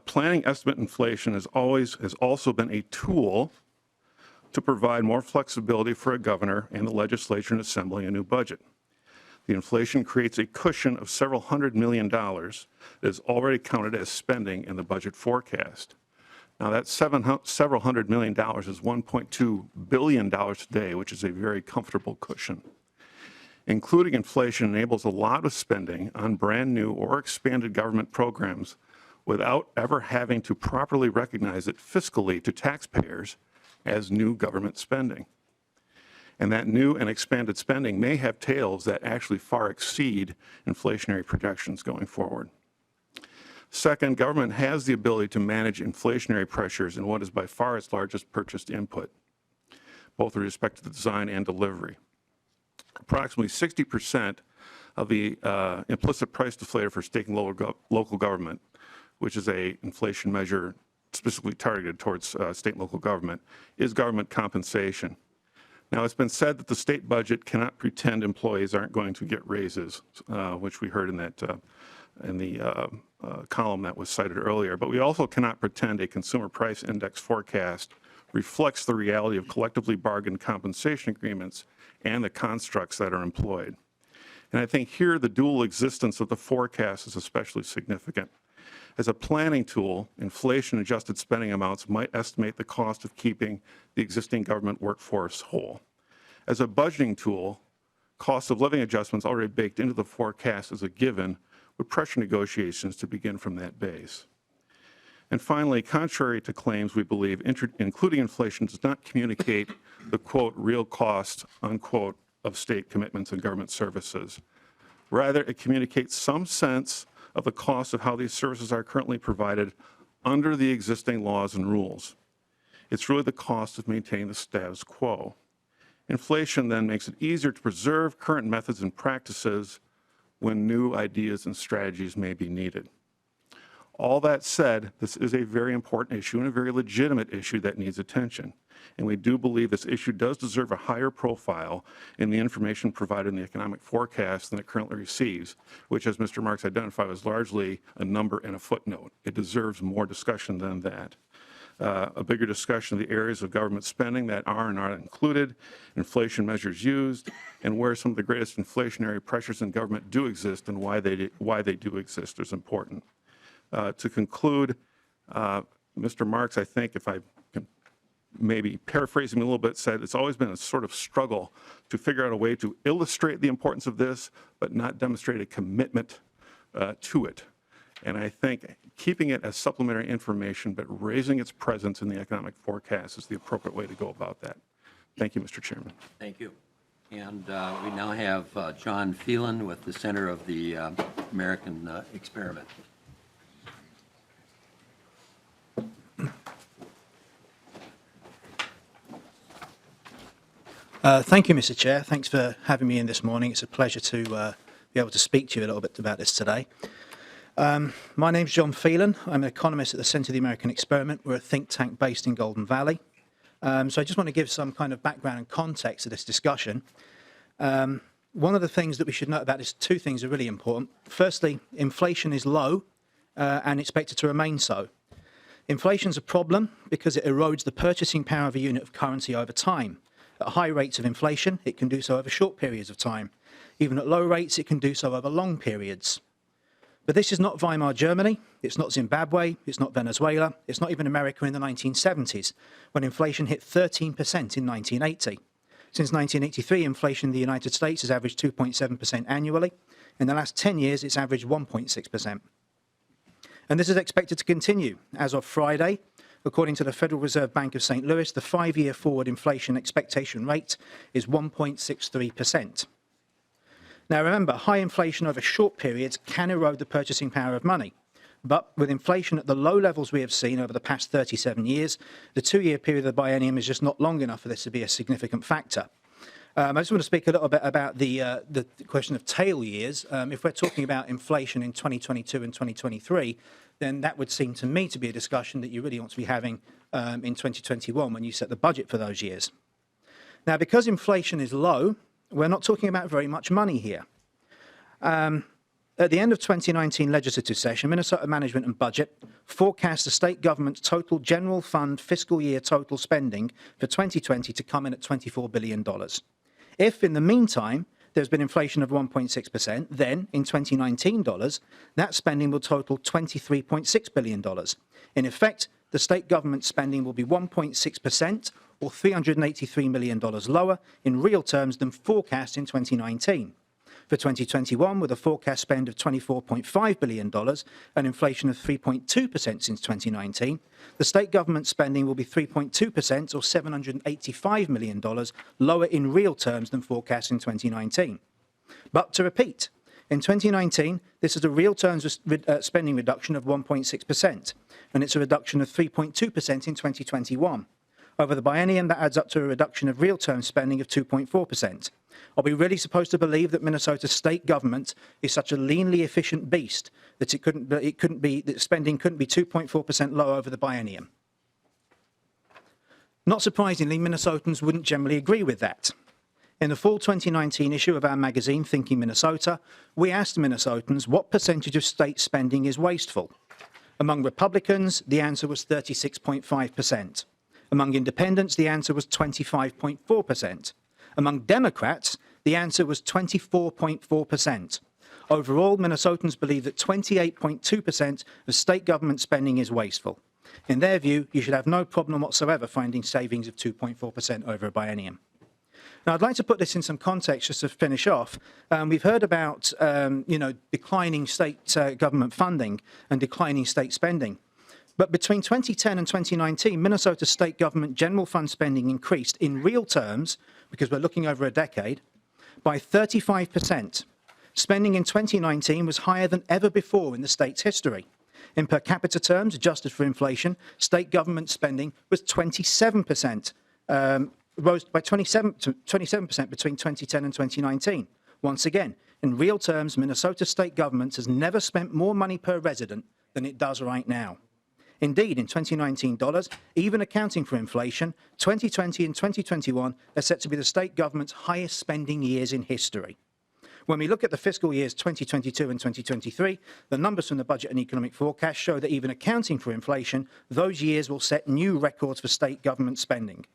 Planning estimate inflation has also been a tool to provide more flexibility for a governor and the legislature in assembling a new budget. The inflation creates a cushion of several $100 million that is already counted as spending in the budget forecast. Now that several $100 million is $1.2 billion today, which is a very comfortable cushion. Including inflation enables a lot of spending on brand new or expanded government programs without ever having to properly recognize it fiscally to taxpayers as new government spending. And that new and expanded spending may have tails that actually far exceed inflationary projections going forward. Second, government has the ability to manage inflationary pressures in what is by far its largest purchased input, both with respect to the design and delivery. Approximately 60% of the implicit price deflator for state and local government, which is a inflation measure specifically targeted towards state and local government, is government compensation. Now, it's been said that the state budget cannot pretend employees aren't going to get raises, which we heard in that in the column that was cited earlier. But we also cannot pretend a consumer price index forecast reflects the reality of collectively bargained compensation agreements and the constructs that are employed. And I think here the dual existence of the forecast is especially significant. As a planning tool, inflation-adjusted spending amounts might estimate the cost of keeping the existing government workforce whole. As a budgeting tool, cost of living adjustments already baked into the forecast as a given would pressure negotiations to begin from that base. And finally, contrary to claims, we believe including inflation does not communicate the, quote, real cost, unquote, of state commitments and government services. Rather, it communicates some sense of the cost of how these services are currently provided under the existing laws and rules. It's really the cost of maintaining the status quo. Inflation then makes it easier to preserve current methods and practices when new ideas and strategies may be needed. All that said, this is a very important issue and a very legitimate issue that needs attention. And we do believe this issue does deserve a higher profile in the information provided in the economic forecast than it currently receives, which, as Mr. Marx identified, was largely a number and a footnote. It deserves more discussion than that. A bigger discussion of the areas of government spending that are and are not included, inflation measures used, and where some of the greatest inflationary pressures in government do exist and why they do exist is important. To conclude, Mr. Marx, I think, if I can maybe paraphrase him a little bit, said it's always been a sort of struggle to figure out a way to illustrate the importance of this, but not demonstrate a commitment to it. And I think keeping it as supplementary information, but raising its presence in the economic forecast is the appropriate way to go about that. Thank you, Mr. Chairman. Thank you. And we now have John Phelan with the Center of the American Experiment. Thank you, Mr. Chair. Thanks for having me in this morning. It's a pleasure to be able to speak to you a little bit about this today. My name's John Phelan. I'm an economist at the Center of the American Experiment. We're a think tank based in Golden Valley. So I just want to give some kind of background and context to this discussion. One of the things that we should know about is 2 things are really important. Firstly, inflation is low and expected to remain so. Inflation's a problem because it erodes the purchasing power of a unit of currency over time. At high rates of inflation, it can do so over short periods of time. Even at low rates, it can do so over long periods. But this is not Weimar Germany, it's not Zimbabwe, it's not Venezuela, it's not even America in the 1970s, when inflation hit 13% in 1980. Since 1983, inflation in the United States has averaged 2.7% annually. In the last 10 years, it's averaged 1.6%. And this is expected to continue. As of Friday, according to the Federal Reserve Bank of St. Louis, the 5-year forward inflation expectation rate is 1.63%. Now remember, high inflation over short periods can erode the purchasing power of money. But with inflation at the low levels we have seen over the past 37 years, the 2-year period of the biennium is just not long enough for this to be a significant factor. I just want to speak a little bit about the question of tail years. If we're talking about inflation in 2022 and 2023, then that would seem to me to be a discussion that you really want to be having in 2021 when you set the budget for those years. Now, because inflation is low, we're not talking about very much money here. At the end of 2019 legislative session, Minnesota Management and Budget forecast the state government's total general fund fiscal year total spending for 2020 to come in at $24 billion. If, in the meantime, there's been inflation of 1.6%, then, in 2019 dollars, that spending will total $23.6 billion. In effect, the state government spending will be 1.6%, or $383 million lower in real terms than forecast in 2019. For 2021, with a forecast spend of $24.5 billion and inflation of 3.2% since 2019, the state government spending will be 3.2% or $785 million lower in real terms than forecast in 2019. But to repeat, in 2019, this is a real terms spending reduction of 1.6%, and it's a reduction of 3.2% in 2021. Over the biennium, that adds up to a reduction of real term spending of 2.4%. Are we really supposed to believe that Minnesota's state government is such a leanly efficient beast that that spending couldn't be 2.4% lower over the biennium? Not surprisingly, Minnesotans wouldn't generally agree with that. In the fall 2019 issue of our magazine, Thinking Minnesota, we asked Minnesotans what percentage of state spending is wasteful. Among Republicans, the answer was 36.5%. Among independents, the answer was 25.4%. Among Democrats, the answer was 24.4%. Overall, Minnesotans believe that 28.2% of state government spending is wasteful. In their view, you should have no problem whatsoever finding savings of 2.4% over a biennium. Now, I'd like to put this in some context just to finish off. We've heard about, declining state government funding and declining state spending. But between 2010 and 2019, Minnesota state government general fund spending increased in real terms, because we're looking over a decade, by 35%. Spending in 2019 was higher than ever before in the state's history. In per capita terms, adjusted for inflation, state government spending was 27%, rose by 27% between 2010 and 2019. Once again, in real terms, Minnesota state government has never spent more money per resident than it does right now. Indeed, in 2019 dollars, even accounting for inflation, 2020 and 2021 are set to be the state government's highest spending years in history. When we look at the fiscal years 2022 and 2023, the numbers from the budget and economic forecast show that even accounting for inflation, those years will set new records for state government spending.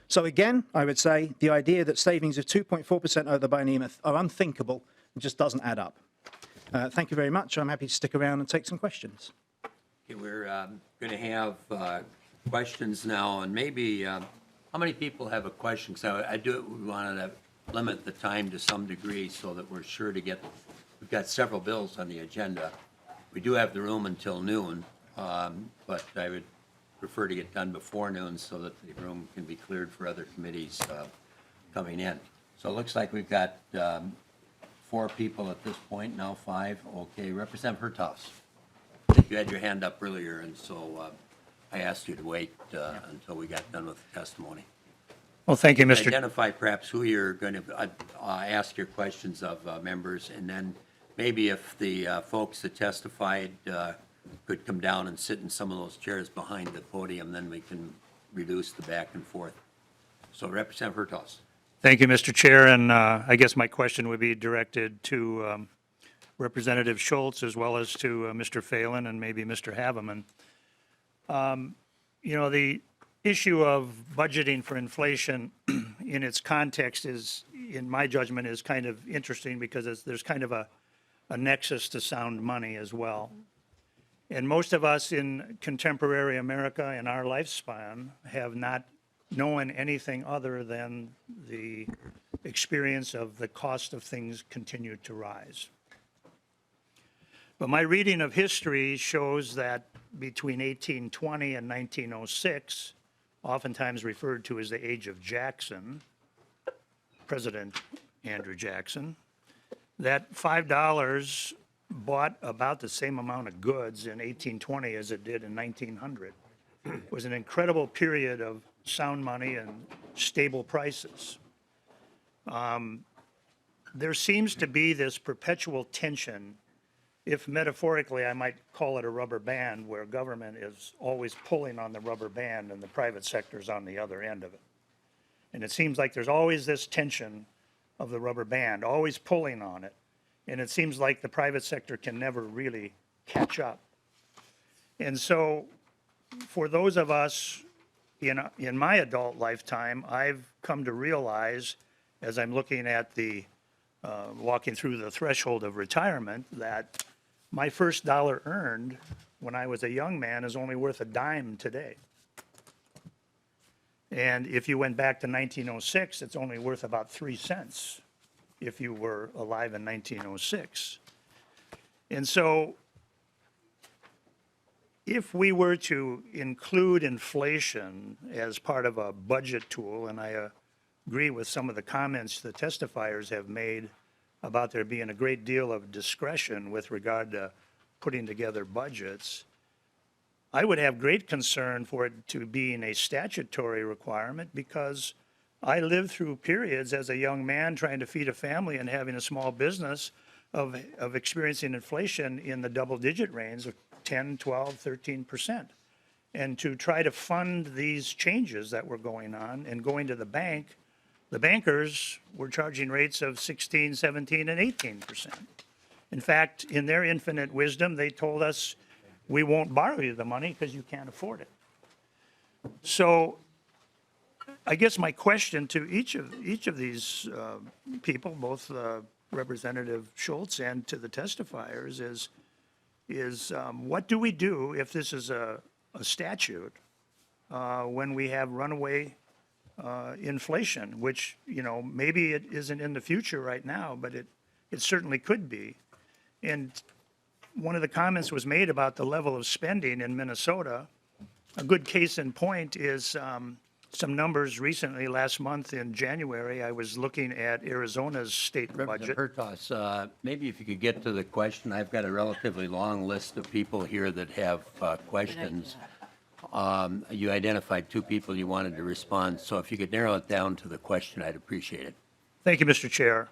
So again, I would say the idea that savings of 2.4% over the biennium are unthinkable and just doesn't add up. Thank you very much. I'm happy to stick around and take some questions. Okay, we're going to have questions now, and maybe how many people have a question? Because we wanted to limit the time to some degree so that we're sure to get. We've got several bills on the agenda. We do have the room until noon, but I would prefer to get done before noon so that the room can be cleared for other committees coming in. So it looks like we've got 4 people at this point, now 5. Okay, Representative Hertaus. You had your hand up earlier, and so I asked you to wait until we got done with the testimony. Well, thank you, Mr. Identify perhaps who you're going to ask your questions of members, and then maybe if the folks that testified could come down and sit in some of those chairs behind the podium, then we can reduce the back and forth. So Representative Hertaus. Thank you, Mr. Chair, and I guess my question would be directed to Representative Schultz as well as to Mr. Phelan and maybe Mr. Haveman. You know, the issue of budgeting for inflation in its context is, in my judgment, is kind of interesting because there's kind of a nexus to sound money as well. And most of us in contemporary America in our lifespan have not known anything other than the experience of the cost of things continue to rise. But my reading of history shows that between 1820 and 1906, oftentimes referred to as the age of Jackson, President Andrew Jackson, that $5 bought about the same amount of goods in 1820 as it did in 1900. It was an incredible period of sound money and stable prices. There seems to be this perpetual tension, if metaphorically I might call it a rubber band, where government is always pulling on the rubber band and the private sector is on the other end of it. And it seems like there's always this tension of the rubber band, always pulling on it. And it seems like the private sector can never really catch up. And so for those of us in my adult lifetime, I've come to realize, as I'm looking at the, walking through the threshold of retirement, that my first dollar earned when I was a young man is only worth a dime today. And if you went back to 1906, it's only worth about 3 cents if you were alive in 1906. And so if we were to include inflation as part of a budget tool, and I agree with some of the comments the testifiers have made about there being a great deal of discretion with regard to putting together budgets, I would have great concern for it to being a statutory requirement, because I lived through periods as a young man trying to feed a family and having a small business of experiencing inflation in the double-digit range of 10, 12, 13%. And to try to fund these changes that were going on and going to the bank, the bankers were charging rates of 16, 17, and 18%. In fact, in their infinite wisdom, they told us, we won't borrow you the money because you can't afford it. So I guess my question to each of these people, both Representative Schultz and to the testifiers, is what do we do if this is a statute when we have runaway inflation, which, you know, maybe it isn't in the future right now, but it certainly could be. And one of the comments was made about the level of spending in Minnesota. A good case in point is some numbers recently, last month in January, I was looking at Arizona's state budget. Representative Hertaus, maybe if you could get to the question. I've got a relatively long list of people here that have questions. You identified 2 people you wanted to respond, so if you could narrow it down to the question, I'd appreciate it. Thank you, Mr. Chair.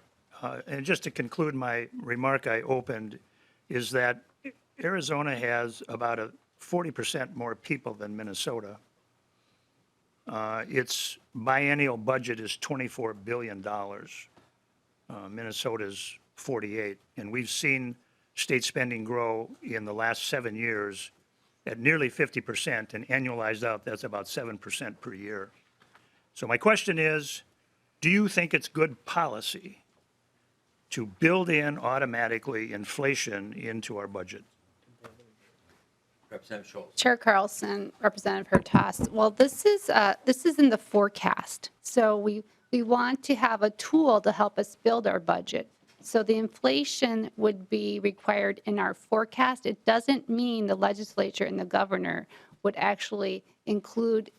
And just to conclude my remark I opened, is that Arizona has about 40% more people than Minnesota. Its biennial budget is $24 billion. Minnesota's 48. And we've seen state spending grow in the last 7 years at nearly 50%, and annualized out, that's about 7% per year. So my question is, do you think it's good policy to build in automatically inflation into our budget? Representative Schultz. Chair Carlson, Representative Hertaus. Well, this is in the forecast. So we want to have a tool to help us build our budget. So the inflation would be required in our forecast. It doesn't mean the legislature and the governor would actually include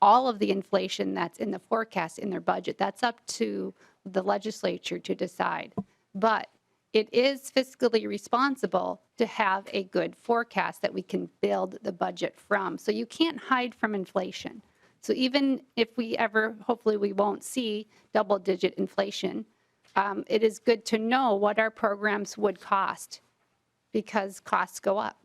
all of the inflation that's in the forecast in their budget. That's up to the legislature to decide. But it is fiscally responsible to have a good forecast that we can build the budget from. So you can't hide from inflation. So even if we ever, hopefully we won't see double-digit inflation, it is good to know what our programs would cost, because costs go up,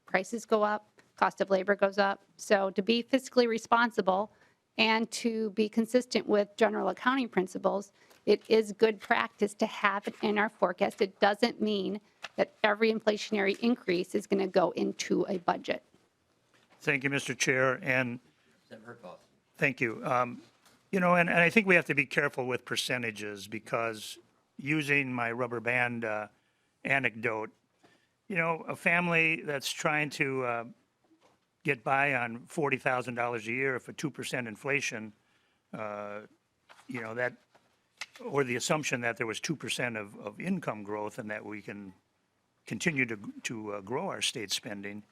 prices go up, cost of labor goes up. So to be fiscally responsible, And to be consistent with general accounting principles, it is good practice to have it in our forecast. It doesn't mean that every inflationary increase is going to go into a budget. Thank you, Mr. Chair, and Senator Herkhoff. thank you. You know, and I think we have to be careful with percentages because using my rubber band anecdote, you know, a family that's trying to get by on $40,000 a year for 2% inflation, you know, that, or the assumption that there was 2% of income growth and that we can continue to grow our state spending,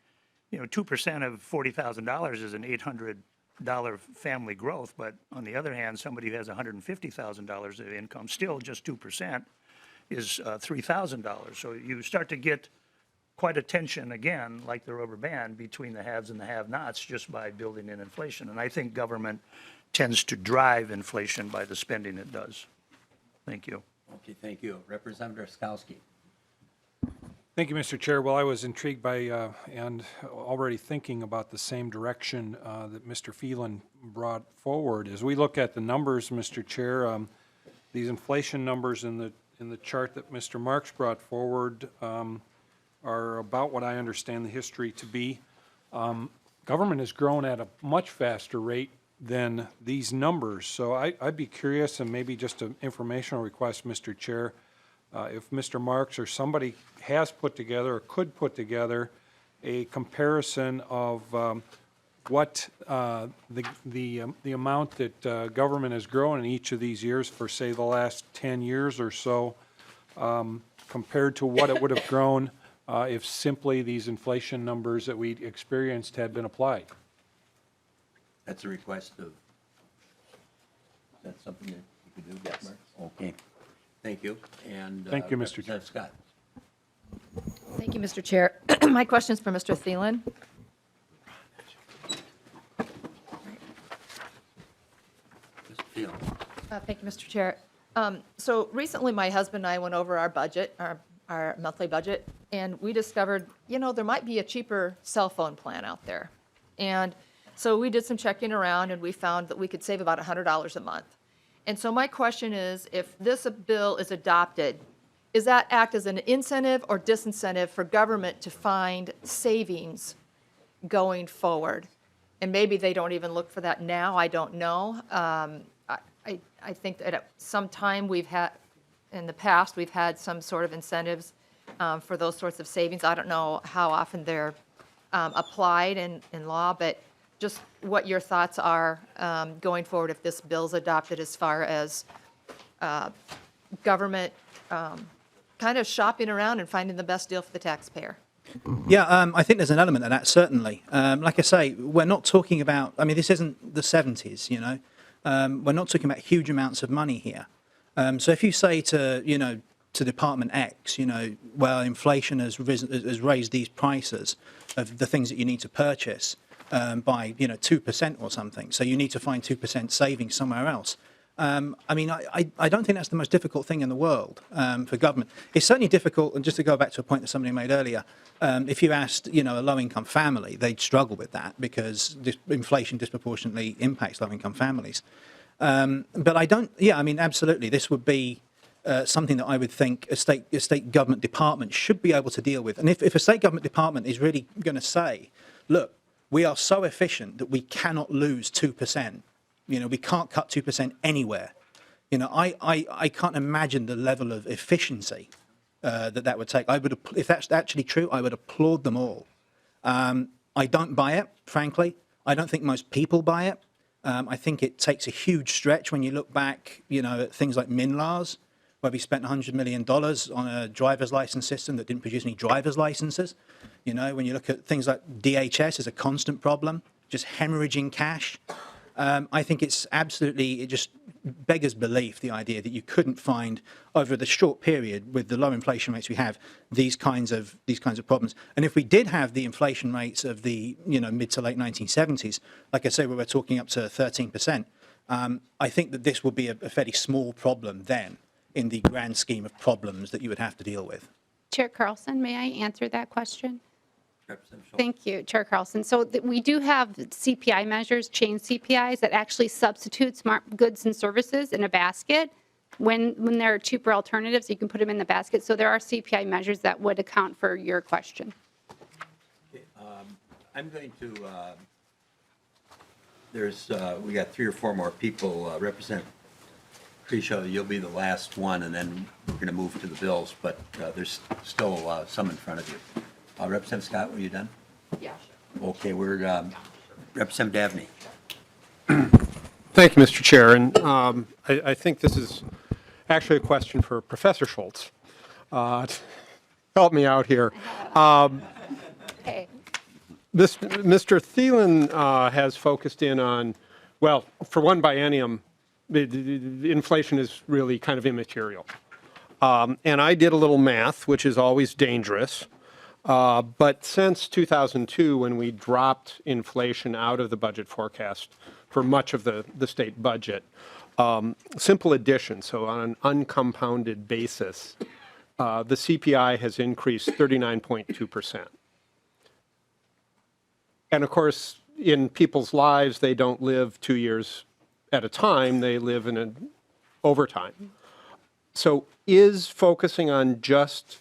you know, 2% of $40,000 is an $800 family growth, but on the other hand, somebody who has $150,000 of income, still just 2% is $3,000. So you start to get quite a tension again, like the rubber band, between the haves and the have-nots just by building in inflation. And I think government tends to drive inflation by the spending it does. Thank you. Okay, thank you. Representative Skowski. Thank you, Mr. Chair. Well, I was intrigued by and already thinking about the same direction that Mr. Phelan brought forward. As we look at the numbers, Mr. Chair, these inflation numbers in the chart that Mr. Marx brought forward are about what I understand the history to be. Government has grown at a much faster rate than these numbers. So I'd be curious, and maybe just an informational request, Mr. Chair, if Mr. Marx or somebody has put together or could put together a comparison of what the amount that government has grown in each of these years for, say, the last 10 years or so, compared to what it would have grown if simply these inflation numbers that we experienced had been applied. That's a request of, that's something that you could do, Dettmer? Okay. Thank you. And Thank you, Mr. Chair. Representative Scott. Thank you, Mr. Chair. My question is for Mr. Phelan. Mr. Phelan. Thank you, Mr. Chair. So recently, my husband and I went over our budget, our monthly budget, and we discovered, you know, there might be a cheaper cell phone plan out there. And so we did some checking around, and we found that we could save about $100 a month. And so my question is, if this bill is adopted, does that act as an incentive or disincentive for government to find savings going forward? And maybe they don't even look for that now, I don't know. I think that at some time we've had, in the past, we've had some sort of incentives for those sorts of savings. I don't know how often they're applied in law, but just what your thoughts are going forward if this bill's adopted as far as government kind of shopping around and finding the best deal for the taxpayer. Yeah, I think there's an element of that, certainly. Like I say, we're not talking about, I mean, this isn't the 70s, you know. We're not talking about huge amounts of money here. So if you say to, you know, to Department X, you know, well, inflation has raised these prices of the things that you need to purchase by, you know, 2% or something. So you need to find 2% savings somewhere else. I mean, I don't think that's the most difficult thing in the world for government. It's certainly difficult, and just to go back to a point that somebody made earlier, if you asked, you know, a low-income family, they'd struggle with that because inflation disproportionately impacts low-income families. But I don't, yeah, I mean, absolutely, this would be something that I would think a state government department should be able to deal with. And if a state government department is really going to say, look, we are so efficient that we cannot lose 2%. You know, we can't cut 2% anywhere. You know, I can't imagine the level of efficiency that would take. If that's actually true, I would applaud them all. I don't buy it, frankly. I don't think most people buy it. I think it takes a huge stretch when you look back, you know, at things like MNLARS, where we spent $100 million on a driver's license system that didn't produce any driver's licenses. You know, when you look at things like DHS as a constant problem, just hemorrhaging cash. I think it's absolutely, it just beggars belief, the idea that you couldn't find over the short period with the low inflation rates we have these kinds of problems. And if we did have the inflation rates of the, you know, mid to late 1970s, like I say, where we're talking up to 13%, I think that this would be a fairly small problem then in the grand scheme of problems that you would have to deal with. Chair Carlson, may I answer that question? Representative Schultz. Thank you, Chair Carlson. So we do have CPI measures, chain CPIs, that actually substitute smart goods and services in a basket. When there are cheaper alternatives, you can put them in the basket. So there are CPI measures that would account for your question. Okay, I'm going to, we got 3 or 4 more people. Representative Creashaw, you'll be the last one, and then we're going to move to the bills, but there's still some in front of you. Representative Scott, were you done? Yeah, sure. Okay, we're, Representative Dabney. Thank you, Mr. Chair. And I think this is actually a question for Professor Schultz. Help me out here. Okay. Mr. Phelan has focused in on, well, for one biennium, the inflation is really kind of immaterial. And I did a little math, which is always dangerous. But since 2002, when we dropped inflation out of the budget forecast for much of the state budget, simple addition, so on an uncompounded basis, the CPI has increased 39.2%. And of course, in people's lives, they don't live 2 years at a time, they live in an overtime. So is focusing on just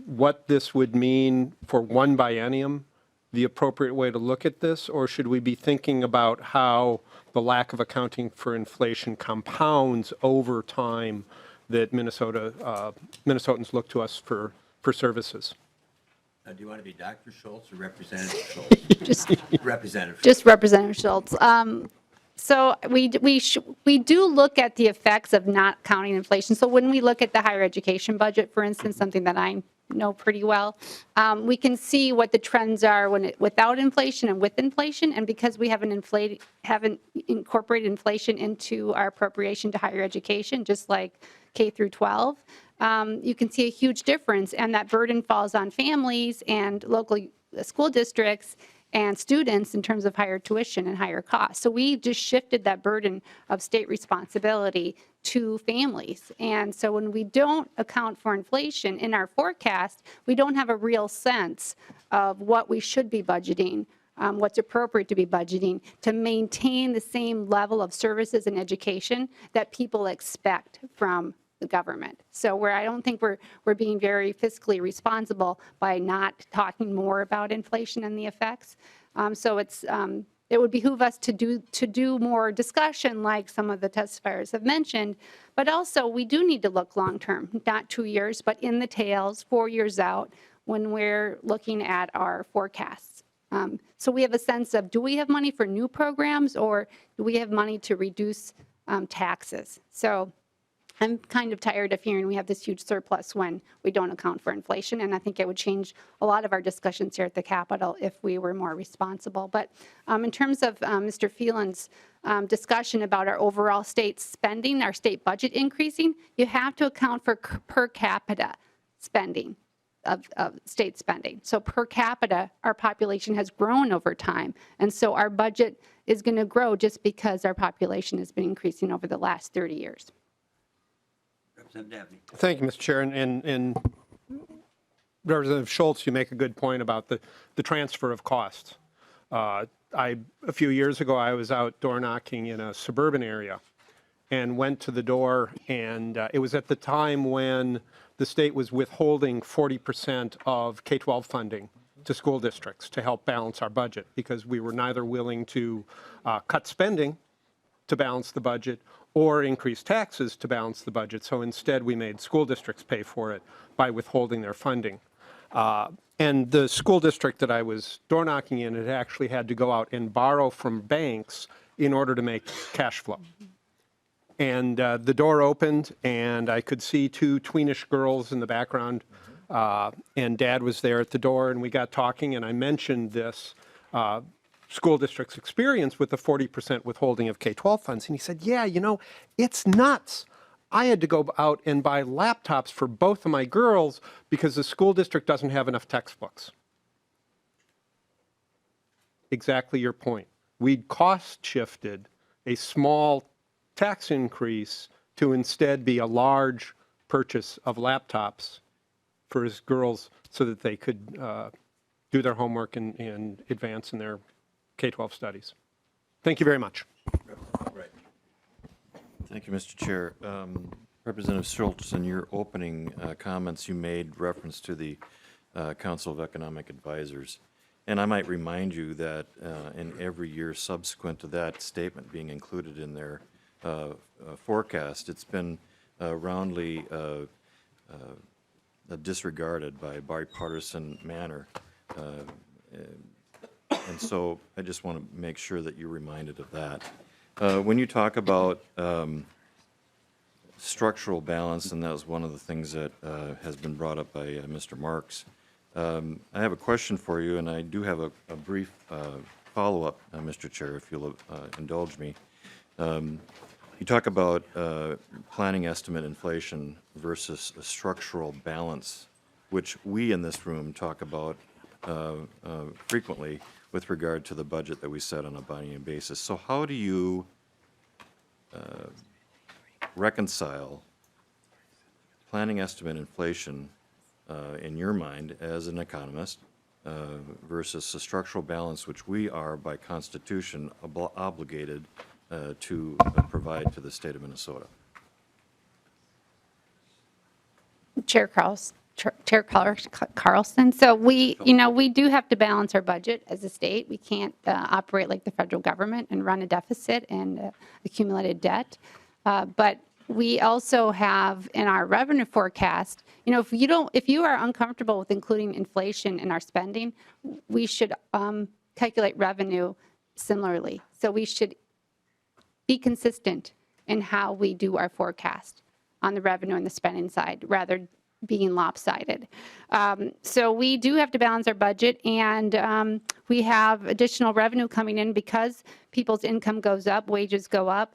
what this would mean for one biennium the appropriate way to look at this, or should we be thinking about how the lack of accounting for inflation compounds over time that Minnesotans look to us for services? Do you want to be Dr. Schultz or Representative Schultz? Just Representative. Just Representative Schultz. So we do look at the effects of not counting inflation. So when we look at the higher education budget, for instance, something that I know pretty well, we can see what the trends are without inflation and with inflation. And because we haven't incorporated inflation into our appropriation to higher education, just like K through 12, you can see a huge difference. And that burden falls on families and local school districts and students in terms of higher tuition and higher costs. So we just shifted that burden of state responsibility to families. And so when we don't account for inflation in our forecast, we don't have a real sense of what we should be budgeting, what's appropriate to be budgeting to maintain the same level of services and education that people expect from the government. So where I don't think we're being very fiscally responsible by not talking more about inflation and the effects. So it would behoove us to do more discussion like some of the testifiers have mentioned, but also we do need to look long term, not 2 years, but in the tails, 4 years out when we're looking at our forecasts. So we have a sense of, do we have money for new programs or do we have money to reduce taxes? So I'm kind of tired of hearing we have this huge surplus when we don't account for inflation, and I think it would change a lot of our discussions here at the Capitol if we were more responsible. But in terms of Mr. Phelan's discussion about our overall state spending, our state budget increasing, you have to account for per capita spending of state spending. So per capita, our population has grown over time, and so our budget is going to grow just because our population has been increasing over the last 30 years. Thank you, Mr. Chair. And Representative Schultz, you make a good point about the transfer of costs. A few years ago, I was out door knocking in a suburban area and went to the door, and it was at the time when the state was withholding 40% of K-12 funding to school districts to help balance our budget because we were neither willing to cut spending to balance the budget or increase taxes to balance the budget. So instead, we made school districts pay for it by withholding their funding. And the school district that I was door knocking in had actually had to go out and borrow from banks in order to make cash flow. And the door opened, and I could see 2 tweenish girls in the background, and Dad was there at the door, and we got talking, and I mentioned this school district's experience with the 40% withholding of K-12 funds. And he said, yeah, you know, it's nuts. I had to go out and buy laptops for both of my girls because the school district doesn't have enough textbooks. Exactly your point. We'd cost shifted a small tax increase to instead be a large purchase of laptops for his girls so that they could do their homework and advance in their K-12 studies. Thank you very much. Thank you, Mr. Chair. Representative Schultz, in your opening comments, you made reference to the Council of Economic Advisors. And I might remind you that in every year subsequent to that statement being included in their forecast, it's been roundly disregarded by a bipartisan manner. And so I just want to make sure that you're reminded of that. When you talk about structural balance, and that was one of the things that has been brought up by Mr. Marx, I have a question for you, and I do have a brief follow-up, Mr. Chair, if you'll indulge me. You talk about planning estimate inflation versus a structural balance, which we in this room talk about frequently with regard to the budget that we set on a biennial basis. So how do you reconcile planning estimate inflation in your mind as an economist versus a structural balance which we are by Constitution obligated to provide to the state of Minnesota? Chair Carlson. So we do have to balance our budget as a state. We can't operate like the federal government and run a deficit and accumulated debt. But we also have in our revenue forecast, if you are uncomfortable with including inflation in our spending, we should calculate revenue similarly. So we should be consistent in how we do our forecast on the revenue and the spending side, rather being lopsided. So we do have to balance our budget, and we have additional revenue coming in because people's income goes up, wages go up,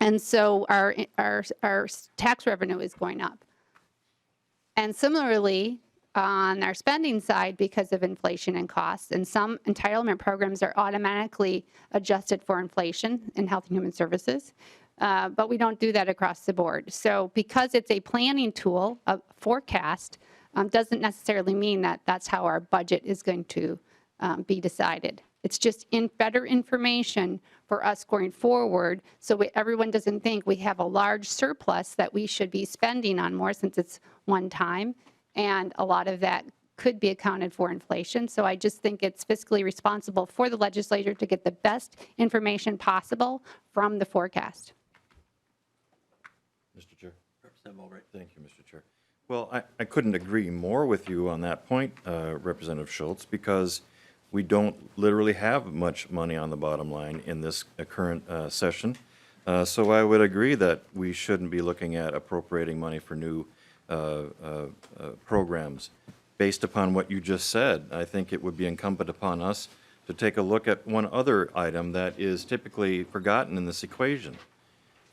and so our tax revenue is going up. And similarly, on our spending side, because of inflation and costs, and some entitlement programs are automatically adjusted for inflation in Health and Human Services. But we don't do that across the board. So because it's a planning tool, a forecast, doesn't necessarily mean that that's how our budget is going to be decided. It's just better information for us going forward, so everyone doesn't think we have a large surplus that we should be spending on more, since it's one time, and a lot of that could be accounted for inflation. So I just think it's fiscally responsible for the legislature to get the best information possible from the forecast. Mr. Chair. Representative Albright. Thank you, Mr. Chair. Well, I couldn't agree more with you on that point, Representative Schultz, because we don't literally have much money on the bottom line in this current session. So I would agree that we shouldn't be looking at appropriating money for new programs. Based upon what you just said, I think it would be incumbent upon us to take a look at one other item that is typically forgotten in this equation.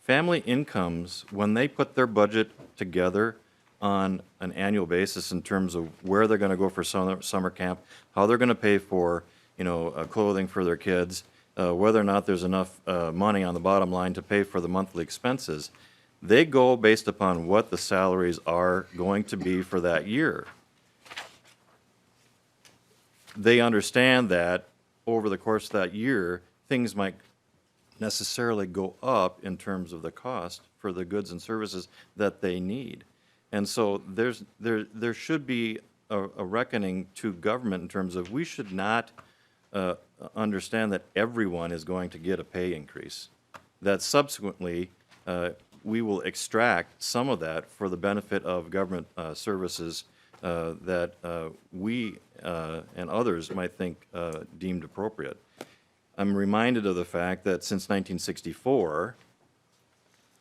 Family incomes, when they put their budget together on an annual basis in terms of where they're going to go for summer camp, how they're going to pay for, clothing for their kids, whether or not there's enough money on the bottom line to pay for the monthly expenses, they go based upon what the salaries are going to be for that year. They understand that over the course of that year, things might necessarily go up in terms of the cost for the goods and services that they need. And so there should be a reckoning to government in terms of we should not understand that everyone is going to get a pay increase, that subsequently we will extract some of that for the benefit of government services that we and others might think deemed appropriate. I'm reminded of the fact that since 1964,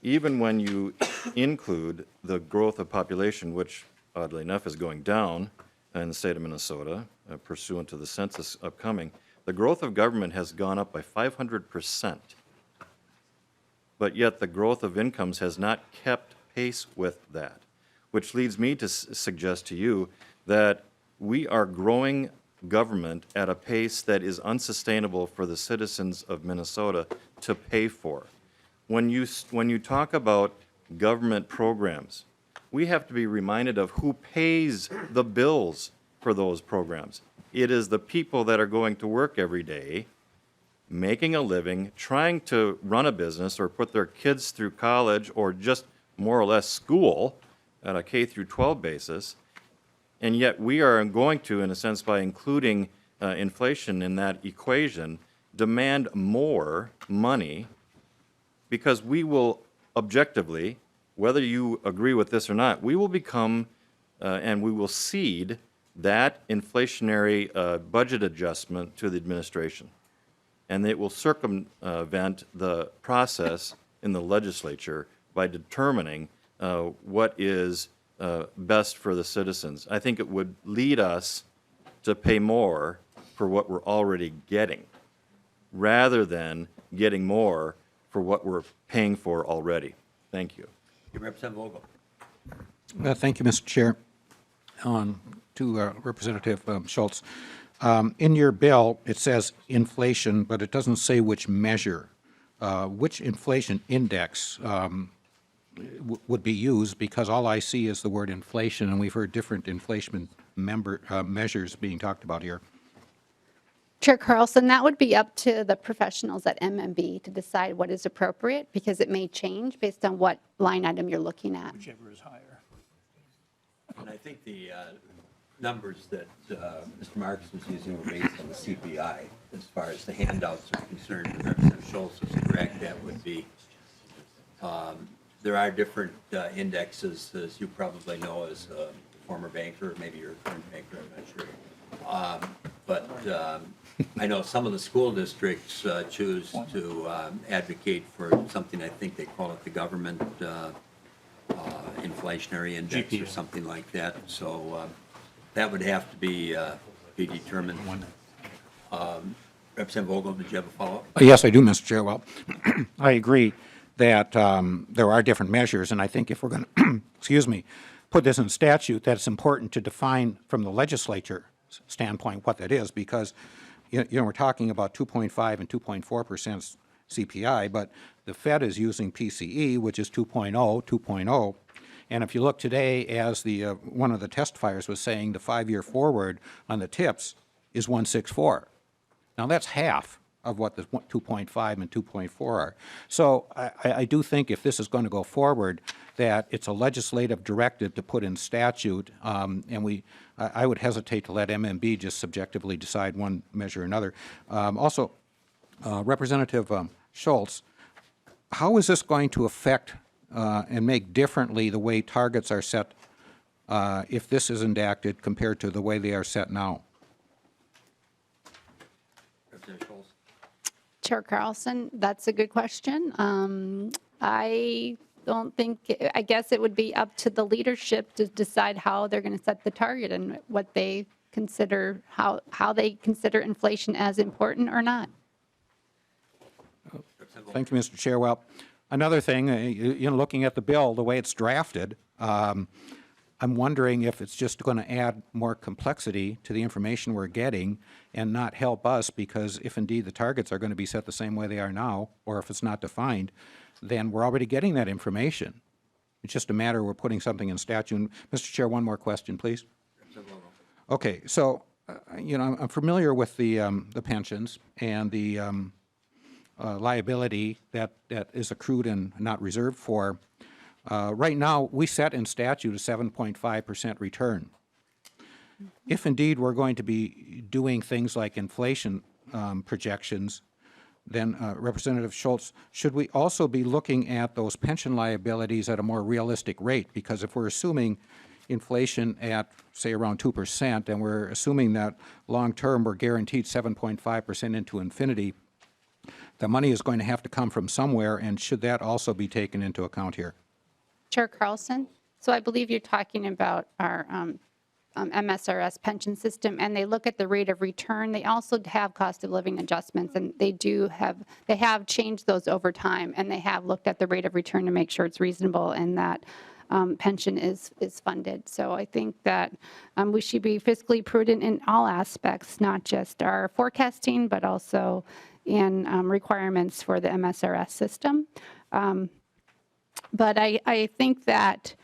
even when you include the growth of population, which oddly enough is going down in the state of Minnesota, pursuant to the census upcoming, the growth of government has gone up by 500%. But yet the growth of incomes has not kept pace with that, which leads me to suggest to you that we are growing government at a pace that is unsustainable for the citizens of Minnesota to pay for. When you talk about government programs, we have to be reminded of who pays the bills for those programs. It is the people that are going to work every day, making a living, trying to run a business or put their kids through college or just more or less school at a K through 12 basis. And yet we are going to, in a sense, by including inflation in that equation, demand more money because we will objectively, whether you agree with this or not, we will become and we will cede that inflationary budget adjustment to the administration. And it will circumvent the process in the legislature by determining what is best for the citizens. I think it would lead us to pay more for what we're already getting, rather than getting more for what we're paying for already. Thank you. Representative Vogel. Thank you, Mr. Chair. To Representative Schultz. In your bill, it says inflation, but it doesn't say which measure. Which inflation index would be used? Because all I see is the word inflation, and we've heard different inflation measures being talked about here. Chair Carlson, that would be up to the professionals at MMB to decide what is appropriate, because it may change based on what line item you're looking at. Whichever is higher. And I think the numbers that Mr. Marx was using were based on the CPI. As far as the handouts are concerned, Representative Schultz is correct. That would be, there are different indexes, as you probably know as a former banker, maybe you're a current banker, I'm not sure. But I know some of the school districts choose to advocate for something, I think they call it the government inflationary index or something like that. So that would have to be determined. Representative Vogel, did you have a follow-up? Yes, I do, Mr. Chair. Well, I agree that there are different measures, and I think if we're going to, excuse me, put this in statute, that it's important to define from the legislature standpoint what that is, because we're talking about 2.5 and 2.4% CPI, but the Fed is using PCE, which is 2.0, and if you look today, as the one of the testifiers was saying, the 5-year forward on the tips is 1.64. Now that's half of what the 2.5 and 2.4 are. So I do think if this is going to go forward, that it's a legislative directive to put in statute, and I would hesitate to let MMB just subjectively decide one measure or another. Also, Representative Schultz, how is this going to affect and make differently the way targets are set if this is enacted compared to the way they are set now? Representative Schultz. Chair Carlson, that's a good question. I don't think, I guess it would be up to the leadership to decide how they're going to set the target and what they consider, how they consider inflation as important or not. Thank you, Mr. Chair. Well, another thing, looking at the bill, the way it's drafted, I'm wondering if it's just going to add more complexity to the information we're getting and not help us, because if indeed the targets are going to be set the same way they are now, or if it's not defined, then we're already getting that information. It's just a matter we're putting something in statute. Mr. Chair, one more question, please. Okay, so, I'm familiar with the pensions and the liability that is accrued and not reserved for. Right now, we set in statute a 7.5% return. If indeed we're going to be doing things like inflation projections, then Representative Schultz, should we also be looking at those pension liabilities at a more realistic rate? Because if we're assuming inflation at, say, around 2%, and we're assuming that long-term we're guaranteed 7.5% into infinity, the money is going to have to come from somewhere, and should that also be taken into account here? Chair Carlson, so I believe you're talking about our MSRS pension system, and they look at the rate of return. They also have cost of living adjustments, and they have changed those over time, and they have looked at the rate of return to make sure it's reasonable and that pension is funded. So I think that we should be fiscally prudent in all aspects, not just our forecasting, but also in requirements for the MSRS system. But I think that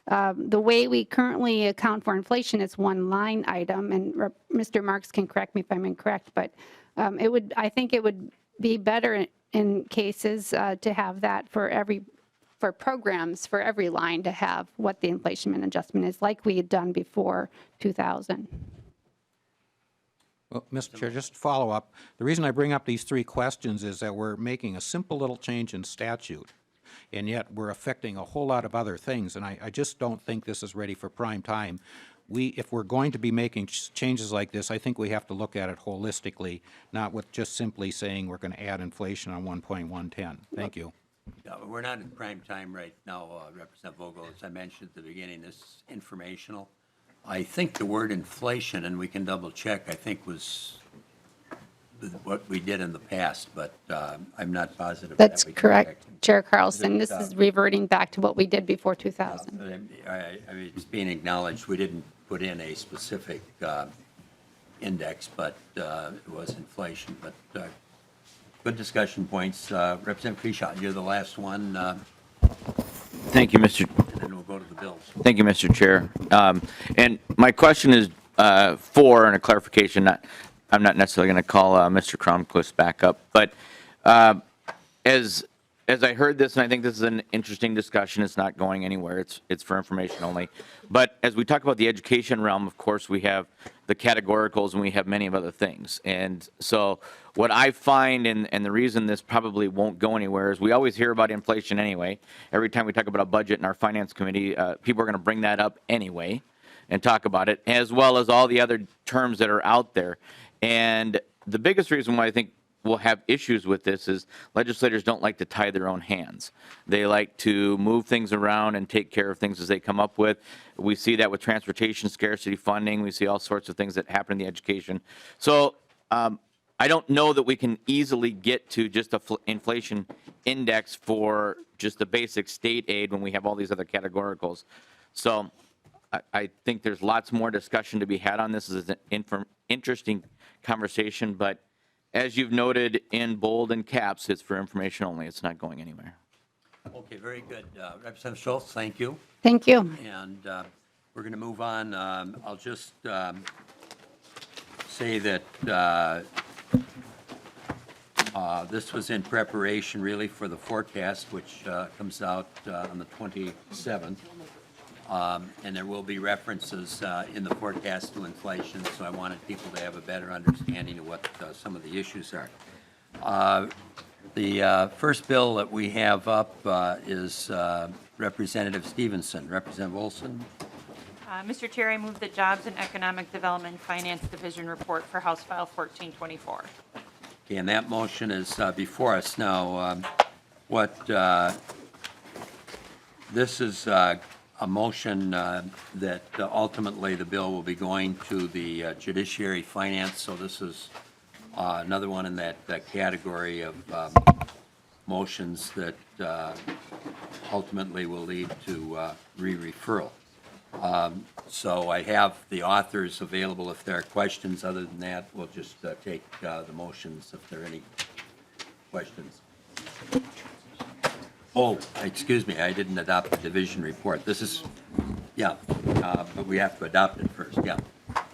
The way we currently account for inflation is one line item, and Mr. Marks can correct me if I'm incorrect, but I think it would be better in cases to have that for programs for every line to have what the inflation adjustment is, like we had done before 2000. Well, Mr. Chair, just to follow up, the reason I bring up these three questions is that we're making a simple little change in statute, and yet we're affecting a whole lot of other things, and I just don't think this is ready for prime time. If we're going to be making changes like this, I think we have to look at it holistically, not with just simply saying we're going to add inflation on 1.110. Thank you. No, we're not in prime time right now, Representative Vogel. As I mentioned at the beginning, this is informational. I think the word inflation, and we can double check, I think was what we did in the past, but I'm not positive. That's that we can correct, check. Chair Carlson. This is reverting back to what we did before 2000. I mean, it's being acknowledged, we didn't put in a specific index, but it was inflation. But good discussion points. Representative Keyshaw, you're the last one. Thank you, Mr. And then we'll go to the bills. Thank you, Mr. Chair. And my question is and a clarification. I'm not necessarily going to call Mr. Croonquist back up, but as I heard this, and I think this is an interesting discussion, it's not going anywhere. It's for information only. But as we talk about the education realm, of course, we have the categoricals and we have many of other things. And so what I find, and the reason this probably won't go anywhere, is we always hear about inflation anyway. Every time we talk about a budget in our finance committee, people are going to bring that up anyway and talk about it, as well as all the other terms that are out there. And the biggest reason why I think we'll have issues with this is legislators don't like to tie their own hands. They like to move things around and take care of things as they come up with. We see that with transportation scarcity funding. We see all sorts of things that happen in the education. So I don't know that we can easily get to just a inflation index for just the basic state aid when we have all these other categoricals. So I think there's lots more discussion to be had on this. This is an interesting conversation, but as you've noted in bold and caps, it's for information only. It's not going anywhere. Okay, very good. Representative Schultz, thank you. Thank you. And we're going to move on. I'll just say that this was in preparation really for the forecast, which comes out on the 27th. And there will be references in the forecast to inflation, so I wanted people to have a better understanding of what some of the issues are. The first bill that we have up is Representative Stephenson. Representative Olson. Mr. Chair, I move the Jobs and Economic Development Finance Division report for House File 1424. Okay, and that motion is before us now. This is a motion that ultimately the bill will be going to the Judiciary Finance, so this is another one in that category of motions that ultimately will lead to re-referral. So I have the authors available if there are questions. Other than that, we'll just take the motions if there are any questions. Oh, excuse me, I didn't adopt the division report. This is, but we have to adopt it first,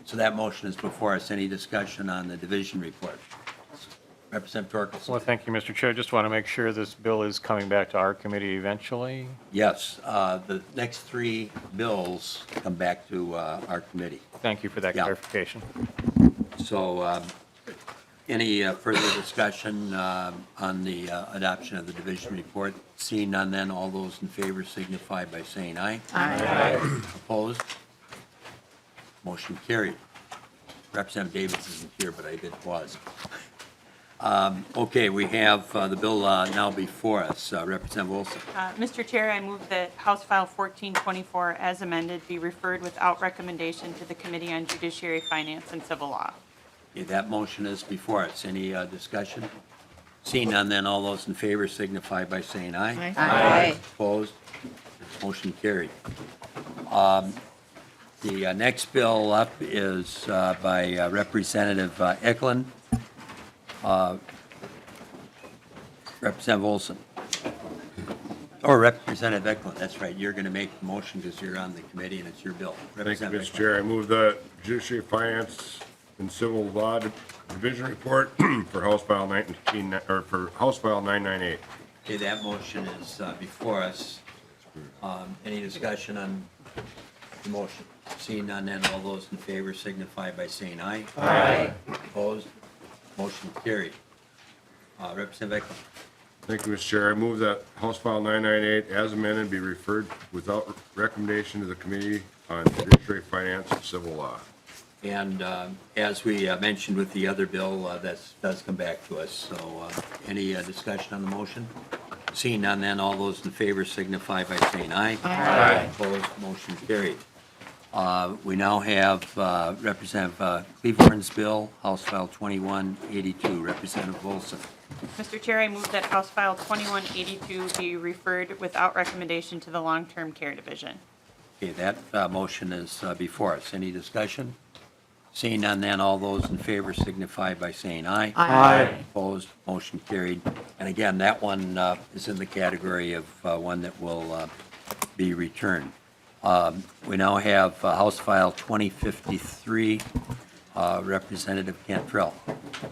So that motion is before us. Any discussion on the division report? Representative Torkelson. Well, thank you, Mr. Chair. Just want to make sure this bill is coming back to our committee eventually. Yes, the next three bills come back to our committee. Thank you for that clarification. So any further discussion on the adoption of the division report? Seeing none, then all those in favor signify by saying aye. Aye. Opposed? Motion carried. Representative Davis isn't here, but I did pause. Okay, we have the bill now before us. Representative Wilson. Mr. Chair, I move that House File 1424 as amended be referred without recommendation to the Committee on Judiciary, Finance, and Civil Law. Okay, that motion is before us. Any discussion? Seeing none, then all those in favor signify by saying aye. Aye. Aye. Opposed? Motion carried. The next bill up is by Representative Ecklund. Representative Olson. Or Representative Ecklund, that's right, you're going to make the motion because you're on the committee and it's your bill. Thank you, Representative Mr. Chair. I move the Judiciary Finance and Civil Law Division Report for House File 19, or for House File 998. Okay, that motion is before us. Any discussion on the motion? Seeing none, then all those in favor signify by saying aye. Aye. Opposed? Motion carried. Representative Eklund. Thank you, Mr. Chair. I move that House File 998 as amended be referred without recommendation to the Committee on Judiciary Finance and Civil Law. And as we mentioned with the other bill, that does come back to us. So any discussion on the motion? Seeing none, then all those in favor signify by saying aye. Aye. Opposed? Motion carried. We now have Representative Klevorn's bill, House File 2182. Representative Wilson. Mr. Chair, I move that House File 2182 be referred without recommendation to the Long-Term Care Division. Okay, that motion is before us. Any discussion? Seeing none, then all those in favor signify by saying aye. Aye. Opposed? Motion carried. And again, that one is in the category of one that will be returned. We now have House File 2053, Representative Cantrell.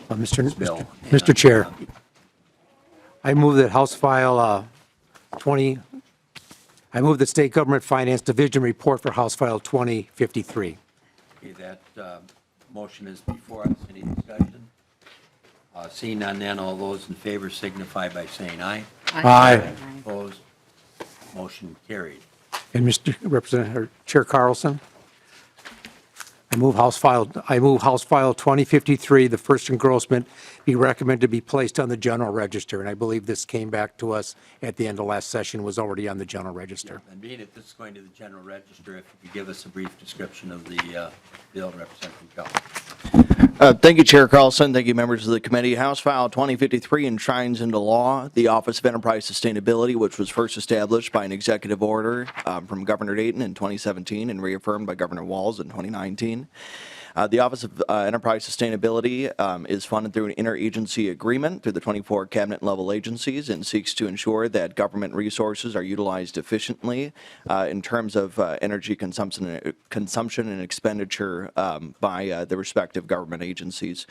Mr. Chair, I move that House File 20, I move the State Government Finance Division report for House File 2053. Okay, that motion is before us. Any discussion? Seeing none, then all those in favor signify by saying aye. Aye. Opposed? Motion carried. And Mr. Representative Chair Carlson, I move House File 2053, the first engrossment, be recommended to be placed on the general register. And I believe this came back to us at the end of last session, was already on the general register. And being that this is going to the general register, if you could give us a brief description of the bill, Representative Kelly. Thank you, Chair Carlson. Thank you, members of the committee. House File 2053 enshrines into law the Office of Enterprise Sustainability, which was first established by an executive order from Governor Dayton in 2017 and reaffirmed by Governor Walz in 2019. The Office of Enterprise Sustainability is funded through an interagency agreement through the 24 cabinet-level agencies and seeks to ensure that government resources are utilized efficiently in terms of energy consumption and expenditure by the respective government agencies.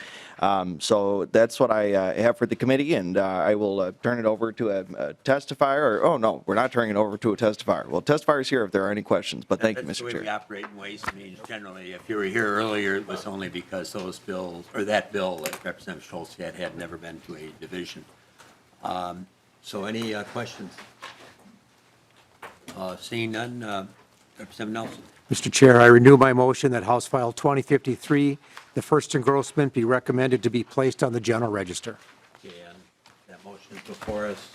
So that's what I have for the committee, and I will turn it over to a testifier. Oh, no, we're not turning it over to a testifier. Well, testifiers here if there are any questions, but thank you, Mr. That's the way Chair. we operate in Ways and Means generally. If you were here earlier, it was only because those bills, or that bill that Representative Schultz had never been to a division. So any questions? Seeing none, Representative Nelson. Mr. Chair, I renew my motion that House File 2053, the first engrossment, be recommended to be placed on the general register. Okay, and that motion is before us.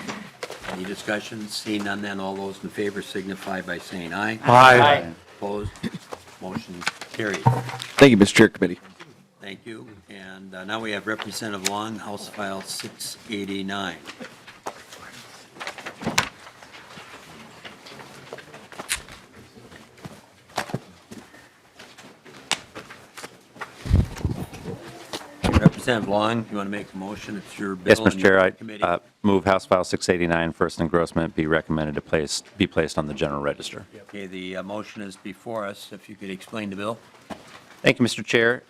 Any discussion? Seeing none, then all those in favor signify by saying aye. Aye. Opposed? Motion carried. Thank you, Mr. Chair, committee. Thank you. And now we have Representative Long, House File 689. Representative Long, you want to make a motion? It's your bill. Yes, Mr. Chair, and committee. I move House File 689, first engrossment, be recommended to be placed on the general register. Okay, the motion is before us. If you could explain the bill. Thank you, Mr. Chair.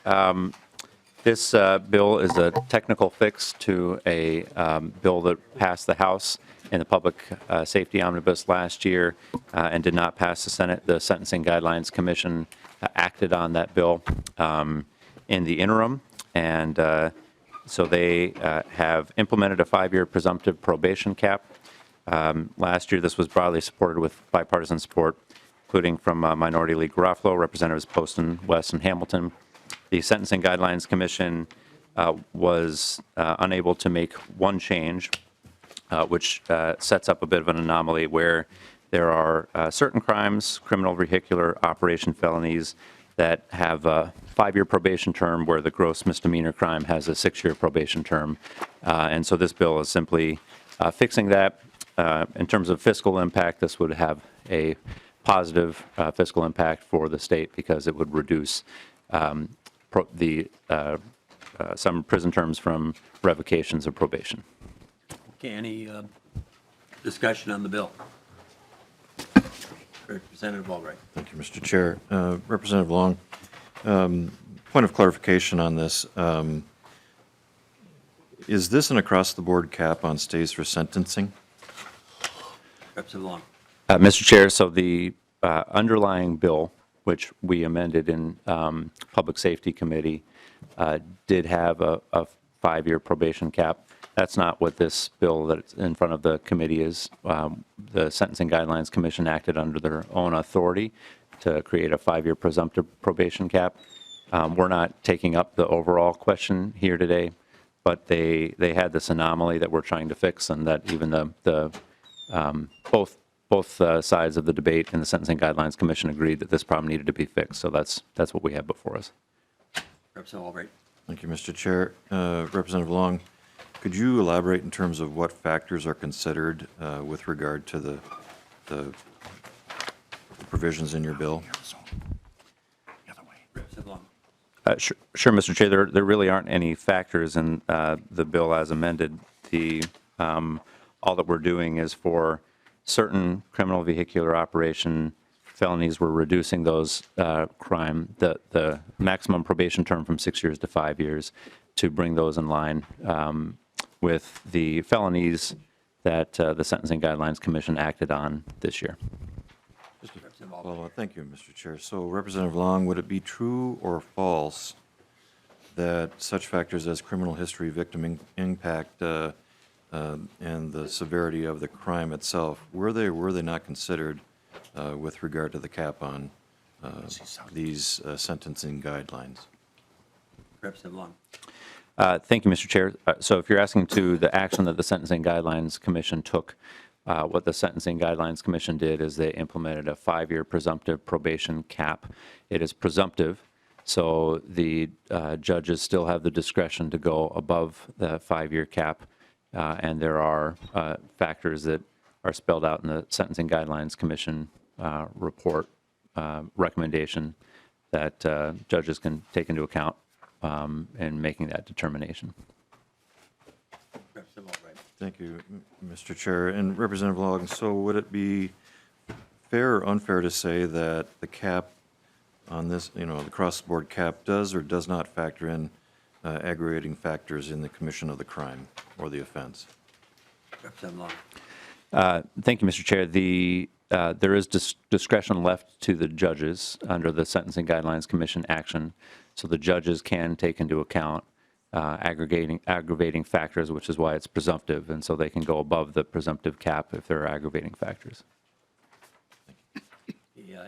This bill is a technical fix to a bill that passed the House in the Public Safety Omnibus last year and did not pass the Senate. The Sentencing Guidelines Commission acted on that bill in the interim, and so they have implemented a 5-year presumptive probation cap. Last year, this was broadly supported with bipartisan support, including from Minority Leader Garofalo, Representatives Poston, West, and Hamilton. The Sentencing Guidelines Commission was unable to make one change, which sets up a bit of an anomaly where there are certain crimes, criminal vehicular operation felonies, that have a 5-year probation term where the gross misdemeanor crime has a 6-year probation term. And so this bill is simply fixing that. In terms of fiscal impact, this would have a positive fiscal impact for the state because it would reduce some prison terms from revocations of probation. Okay, any discussion on the bill? Representative Albright. Thank you, Mr. Chair. Representative Long, point of clarification on this. Is this an across-the-board cap on stays for sentencing? Representative Long. Mr. Chair, so the underlying bill, which we amended in Public Safety Committee, did have a 5-year probation cap. That's not what this bill that's in front of the committee is. The Sentencing Guidelines Commission acted under their own authority to create a 5-year presumptive probation cap. We're not taking up the overall question here today, but they had this anomaly that we're trying to fix, and that even both sides of the debate in the Sentencing Guidelines Commission agreed that this problem needed to be fixed. So that's what we have before us. Representative Albright. Thank you, Mr. Chair. Representative Long, could you elaborate in terms of what factors are considered with regard to the provisions in your bill? Representative Long. Sure, Mr. Chair. There really aren't any factors in the bill as amended. All that we're doing is for certain criminal vehicular operation felonies, we're reducing those the maximum probation term from 6 years to 5 years to bring those in line with the felonies that the Sentencing Guidelines Commission acted on this year. Well, thank you, Mr. Chair. So, Representative Long, would it be true or false that such factors as criminal history, victim impact, and the severity of the crime itself, were they not considered with regard to the cap on these sentencing guidelines? Representative Long. Thank you, Mr. Chair. So if you're asking to the action that the Sentencing Guidelines Commission took, what the Sentencing Guidelines Commission did is they implemented a 5-year presumptive probation cap. It is presumptive, so the judges still have the discretion to go above the 5-year cap, and there are factors that are spelled out in the Sentencing Guidelines Commission report recommendation that judges can take into account in making that determination. Thank you, Mr. Chair. And Representative Long, so would it be fair or unfair to say that the cap on this, the cross-the-board cap does or does not factor in aggravating factors in the commission of the crime or the offense? Representative Long. Thank you, Mr. Chair. There is discretion left to the judges under the Sentencing Guidelines Commission action, so the judges can take into account aggravating factors, which is why it's presumptive, and so they can go above the presumptive cap if there are aggravating factors.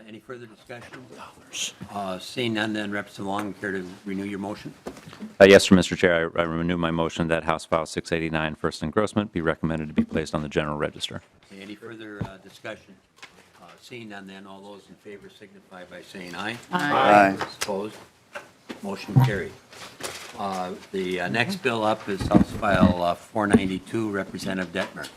Any further discussion? Seeing none, then Representative Long, care to renew your motion? Yes, Mr. Chair. I renew my motion that House File 689, first engrossment, be recommended to be placed on the general register. Any further discussion? Seeing none, then all those in favor signify by saying aye. Aye. Opposed? Motion carried. The next bill up is House File 492, Representative Dettmer.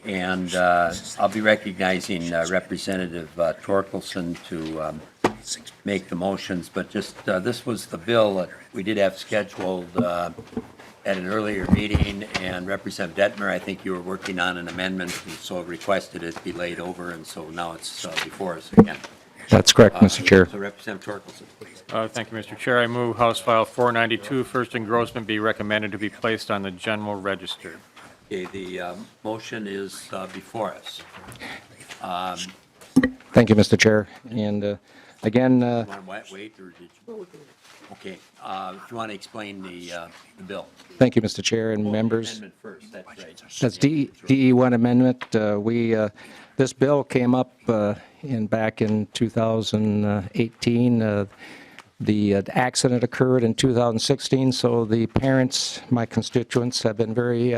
And I'll be recognizing Representative Torkelson to make the motions, but just this was the bill that we did have scheduled at an earlier meeting, and Representative Dettmer, I think you were working on an amendment, and so requested it be laid over, and so now it's before us again. That's correct, Mr. Chair. So Representative Torkelson, please. Thank you, Mr. Chair. I move House File 492, first engrossment, be recommended to be placed on the general register. Okay, the motion is before us. Thank you, Mr. Chair. And again, Want to wait, or did you? Okay, if you want to explain the bill. thank you, Mr. Chair and members. Amendment first, that's right. That's DE1 amendment. This bill came up back in 2018. The accident occurred in 2016, so the parents, my constituents, have been very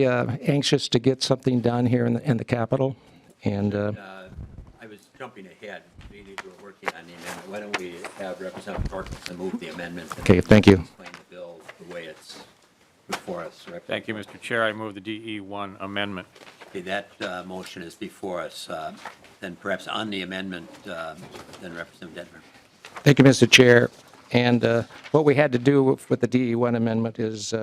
anxious to get something done here in the Capitol. And I was jumping ahead. We were working on the amendment. Why don't we have Representative Torkelson move the amendment? Okay, thank you. Explain the bill the way it's before us. Thank you, Mr. Chair. I move the DE1 amendment. Okay, that motion is before us. Then perhaps on the amendment, then Representative Dettmer. Thank you, Mr. Chair. And what we had to do with the DE1 amendment is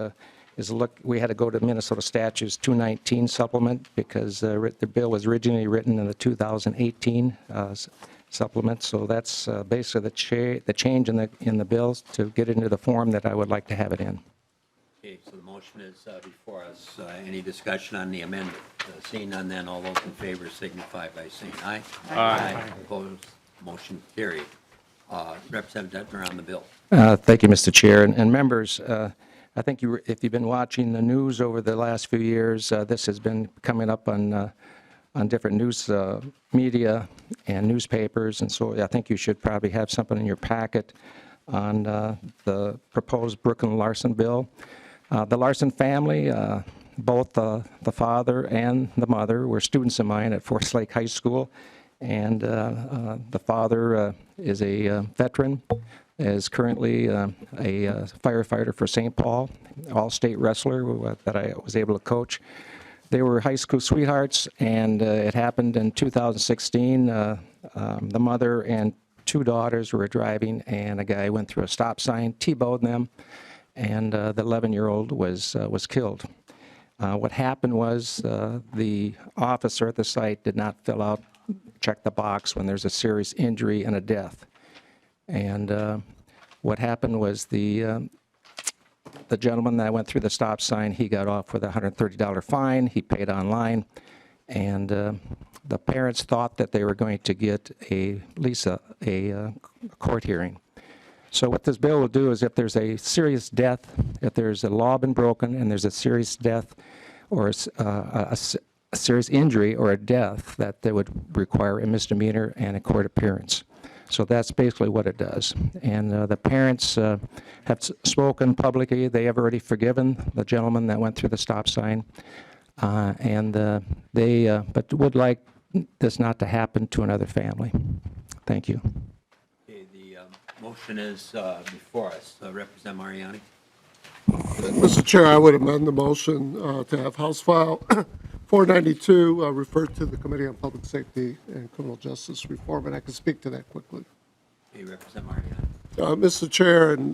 we had to go to Minnesota Statutes 219 supplement because the bill was originally written in the 2018 supplement. So that's basically the change in the bills to get it into the form that I would like to have it in. Okay, so the motion is before us. Any discussion on the amendment? Seeing none, then all those in favor signify by saying aye. Aye. Opposed, motion carried. Representative Dettmer on the bill. Thank you, Mr. Chair. And members, I think if you've been watching the news over the last few years, this has been coming up on different news media and newspapers. And so I think you should probably have something in your packet on the proposed Brooklyn Larson bill. The Larson family, both the father and the mother were students of mine at Forest Lake High School. And the father is a veteran, is currently a firefighter for St. Paul, all-state wrestler that I was able to coach. They were high school sweethearts, and it happened in 2016. The mother and two daughters were driving, and a guy went through a stop sign, T-bowed them, and the 11-year-old was killed. What happened was the officer at the site did not check the box when there's a serious injury and a death. And what happened was the gentleman that went through the stop sign, he got off with a $130 fine. He paid online, and the parents thought that they were going to get a court hearing. So what this bill will do is if there's a serious death, if there's a law been broken and there's a serious death or a serious injury or a death, that they would require a misdemeanor and a court appearance. So that's basically what it does. And the parents have spoken publicly. They have already forgiven the gentleman that went through the stop sign. But would like this not to happen to another family. Thank you. Okay, the motion is before us. Representative Mariani. Mr. Chair, I would amend the motion to have House File 492 referred to the Committee on Public Safety and Criminal Justice Reform, and I can speak to that quickly. Okay, Representative Mariani. Mr. Chair and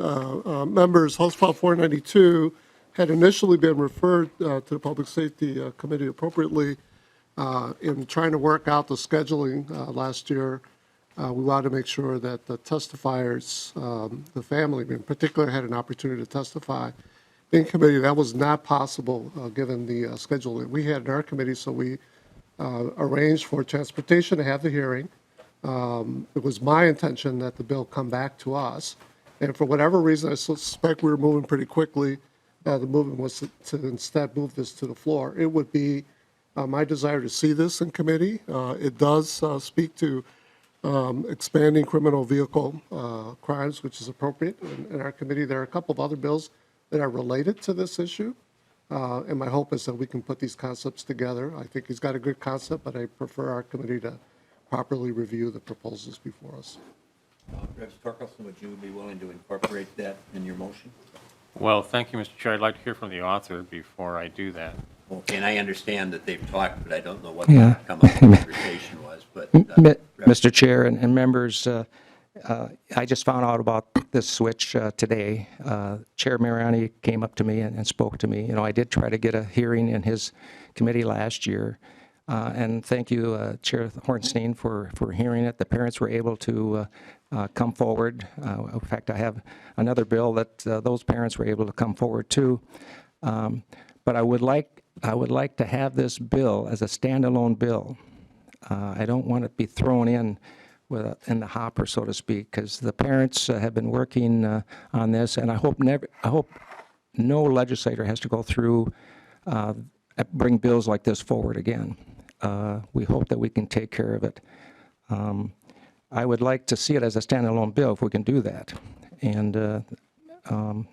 members, House File 492 had initially been referred to the Public Safety Committee appropriately in trying to work out the scheduling last year. We wanted to make sure that the testifiers, the family in particular, had an opportunity to testify in committee. That was not possible given the schedule that we had in our committee, so we arranged for transportation to have the hearing. It was my intention that the bill come back to us, and for whatever reason, I suspect we were moving pretty quickly. The movement was to instead move this to the floor. It would be my desire to see this in committee. It does speak to expanding criminal vehicle crimes, which is appropriate in our committee. There are a couple of other bills that are related to this issue, and my hope is that we can put these concepts together. I think he's got a good concept, but I prefer our committee to properly review the proposals before us. Representative Torkelson, would you be willing to incorporate that in your motion? Well, thank you, Mr. Chair. I'd like to hear from the author before I do that. Okay, and I understand that they've talked, but I don't know what the outcome of the conversation was. But Mr. Chair and members, I just found out about this switch today. Chair Mariani came up to me and spoke to me. You know, I did try to get a hearing in his committee last year. And thank you, Chair Hornstein, for hearing it. The parents were able to come forward. In fact, I have another bill that those parents were able to come forward to. But I would like to have this bill as a standalone bill. I don't want it to be thrown in the hopper, so to speak, because the parents have been working on this, and I hope no legislator has to go through bring bills like this forward again. We hope that we can take care of it. I would like to see it as a standalone bill if we can do that, and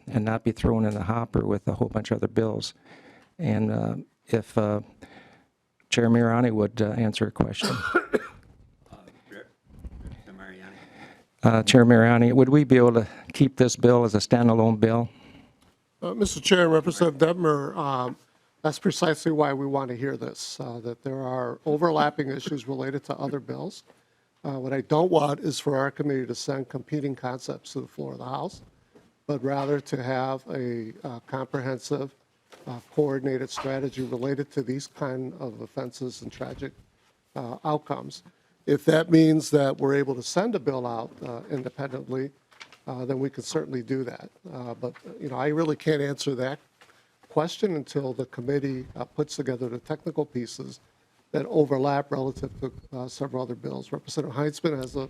not be thrown in the hopper with a whole bunch of other bills. And if Chair Mariani would answer a question. Chair Mariani, would we be able to keep this bill as a standalone bill? Mr. Chair, Representative Dettmer, that's precisely why we want to hear this, that there are overlapping issues related to other bills. What I don't want is for our committee to send competing concepts to the floor of the House, but rather to have a comprehensive coordinated strategy related to these kind of offenses and tragic outcomes. If that means that we're able to send a bill out independently, then we can certainly do that. But, I really can't answer that question until the committee puts together the technical pieces that overlap relative to several other bills. Representative Heinzman has a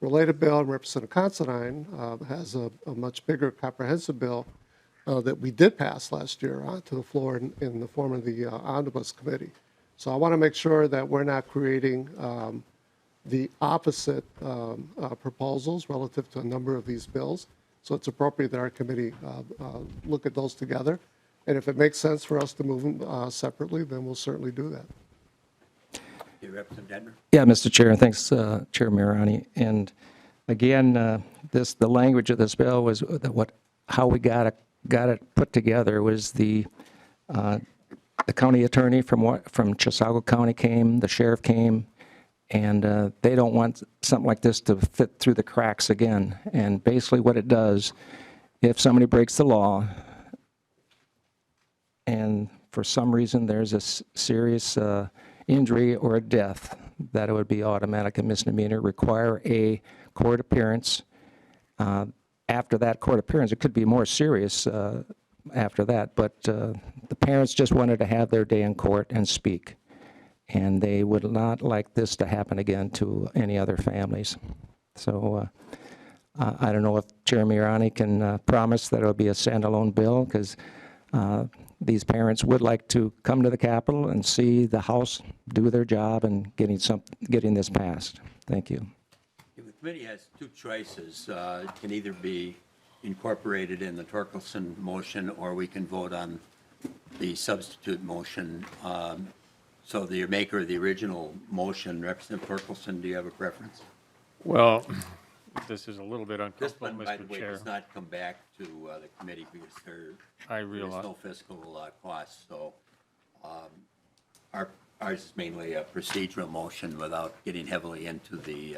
related bill, and Representative Considine has a much bigger comprehensive bill that we did pass last year to the floor in the form of the Omnibus Committee. So I want to make sure that we're not creating the opposite proposals relative to a number of these bills. So it's appropriate that our committee look at those together. And if it makes sense for us to move them separately, then we'll certainly do that. Representative Dettmer? Yeah, Mr. Chair, and thanks, Chair Mirani. And again, the language of this bill was how we got it put together was the county attorney from Chisago County came, the sheriff came, and they don't want something like this to fit through the cracks again. And basically what it does, if somebody breaks the law and for some reason there's a serious injury or a death, that it would be automatic a misdemeanor, require a court appearance. After that court appearance, it could be more serious after that, but the parents just wanted to have their day in court and speak. And they would not like this to happen again to any other families. So I don't know if Chair Mirani can promise that it will be a standalone bill, because these parents would like to come to the Capitol and see the House do their job and getting this passed. Thank you. The committee has two choices. It can either be incorporated in the Torkelson motion, or we can vote on the substitute motion. So the maker of the original motion, Representative Torkelson, do you have a preference? Well, this is a little bit This uncomfortable, one, by the Mr. way, Chair. does not come back to the committee because there's realize. no fiscal costs. So ours is mainly a procedural motion without getting heavily into the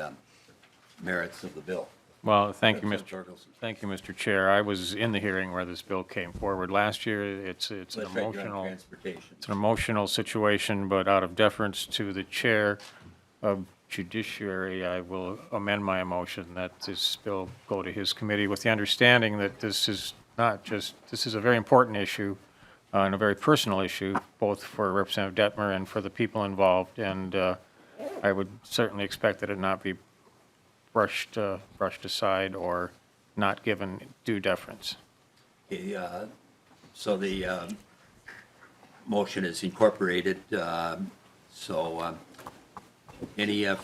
merits of the bill. Well, thank you, Representative Torkelson. Thank you, Mr. Chair. I was in the hearing where this bill came forward last year. It's an That's right, you're on emotional, transportation. it's an emotional situation, but out of deference to the Chair of Judiciary, I will amend my motion that this bill go to his committee with the understanding that this is a very important issue and a very personal issue, both for Representative Dettmer and for the people involved. And I would certainly expect that it not be brushed aside or not given due deference. Okay, so the motion is incorporated. Any, yeah,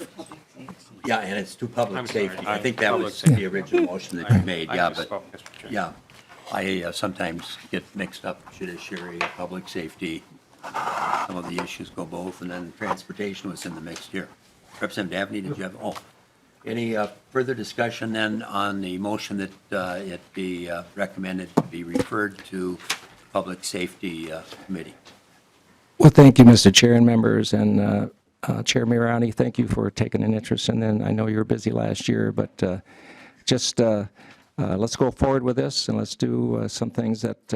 and it's to public I'm sorry, safety. I think that public was safety. the original motion that you made, I yeah, misspoke, but, Mr. Chair. yeah. I sometimes get mixed up, judiciary, public safety. Some of the issues go both, and then transportation was in the mix here. Representative Daphne, did you have, any further discussion then on the motion that it be recommended to be referred to Public Safety Committee? Well, thank you, Mr. Chair and members, and Chair Mirani, thank you for taking an interest in it. I know you were busy last year, but let's go forward with this, and let's do some things that,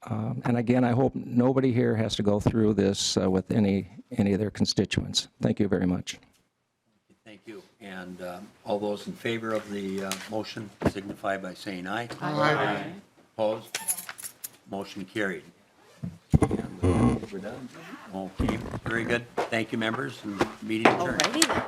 and again, I hope nobody here has to go through this with any of their constituents. Thank you very much. Thank you. And all those in favor of the motion signify by saying aye. Aye. Opposed? Motion carried. And we're done. Okay, very good. Thank you, members, and meeting adjourned. Alrighty then.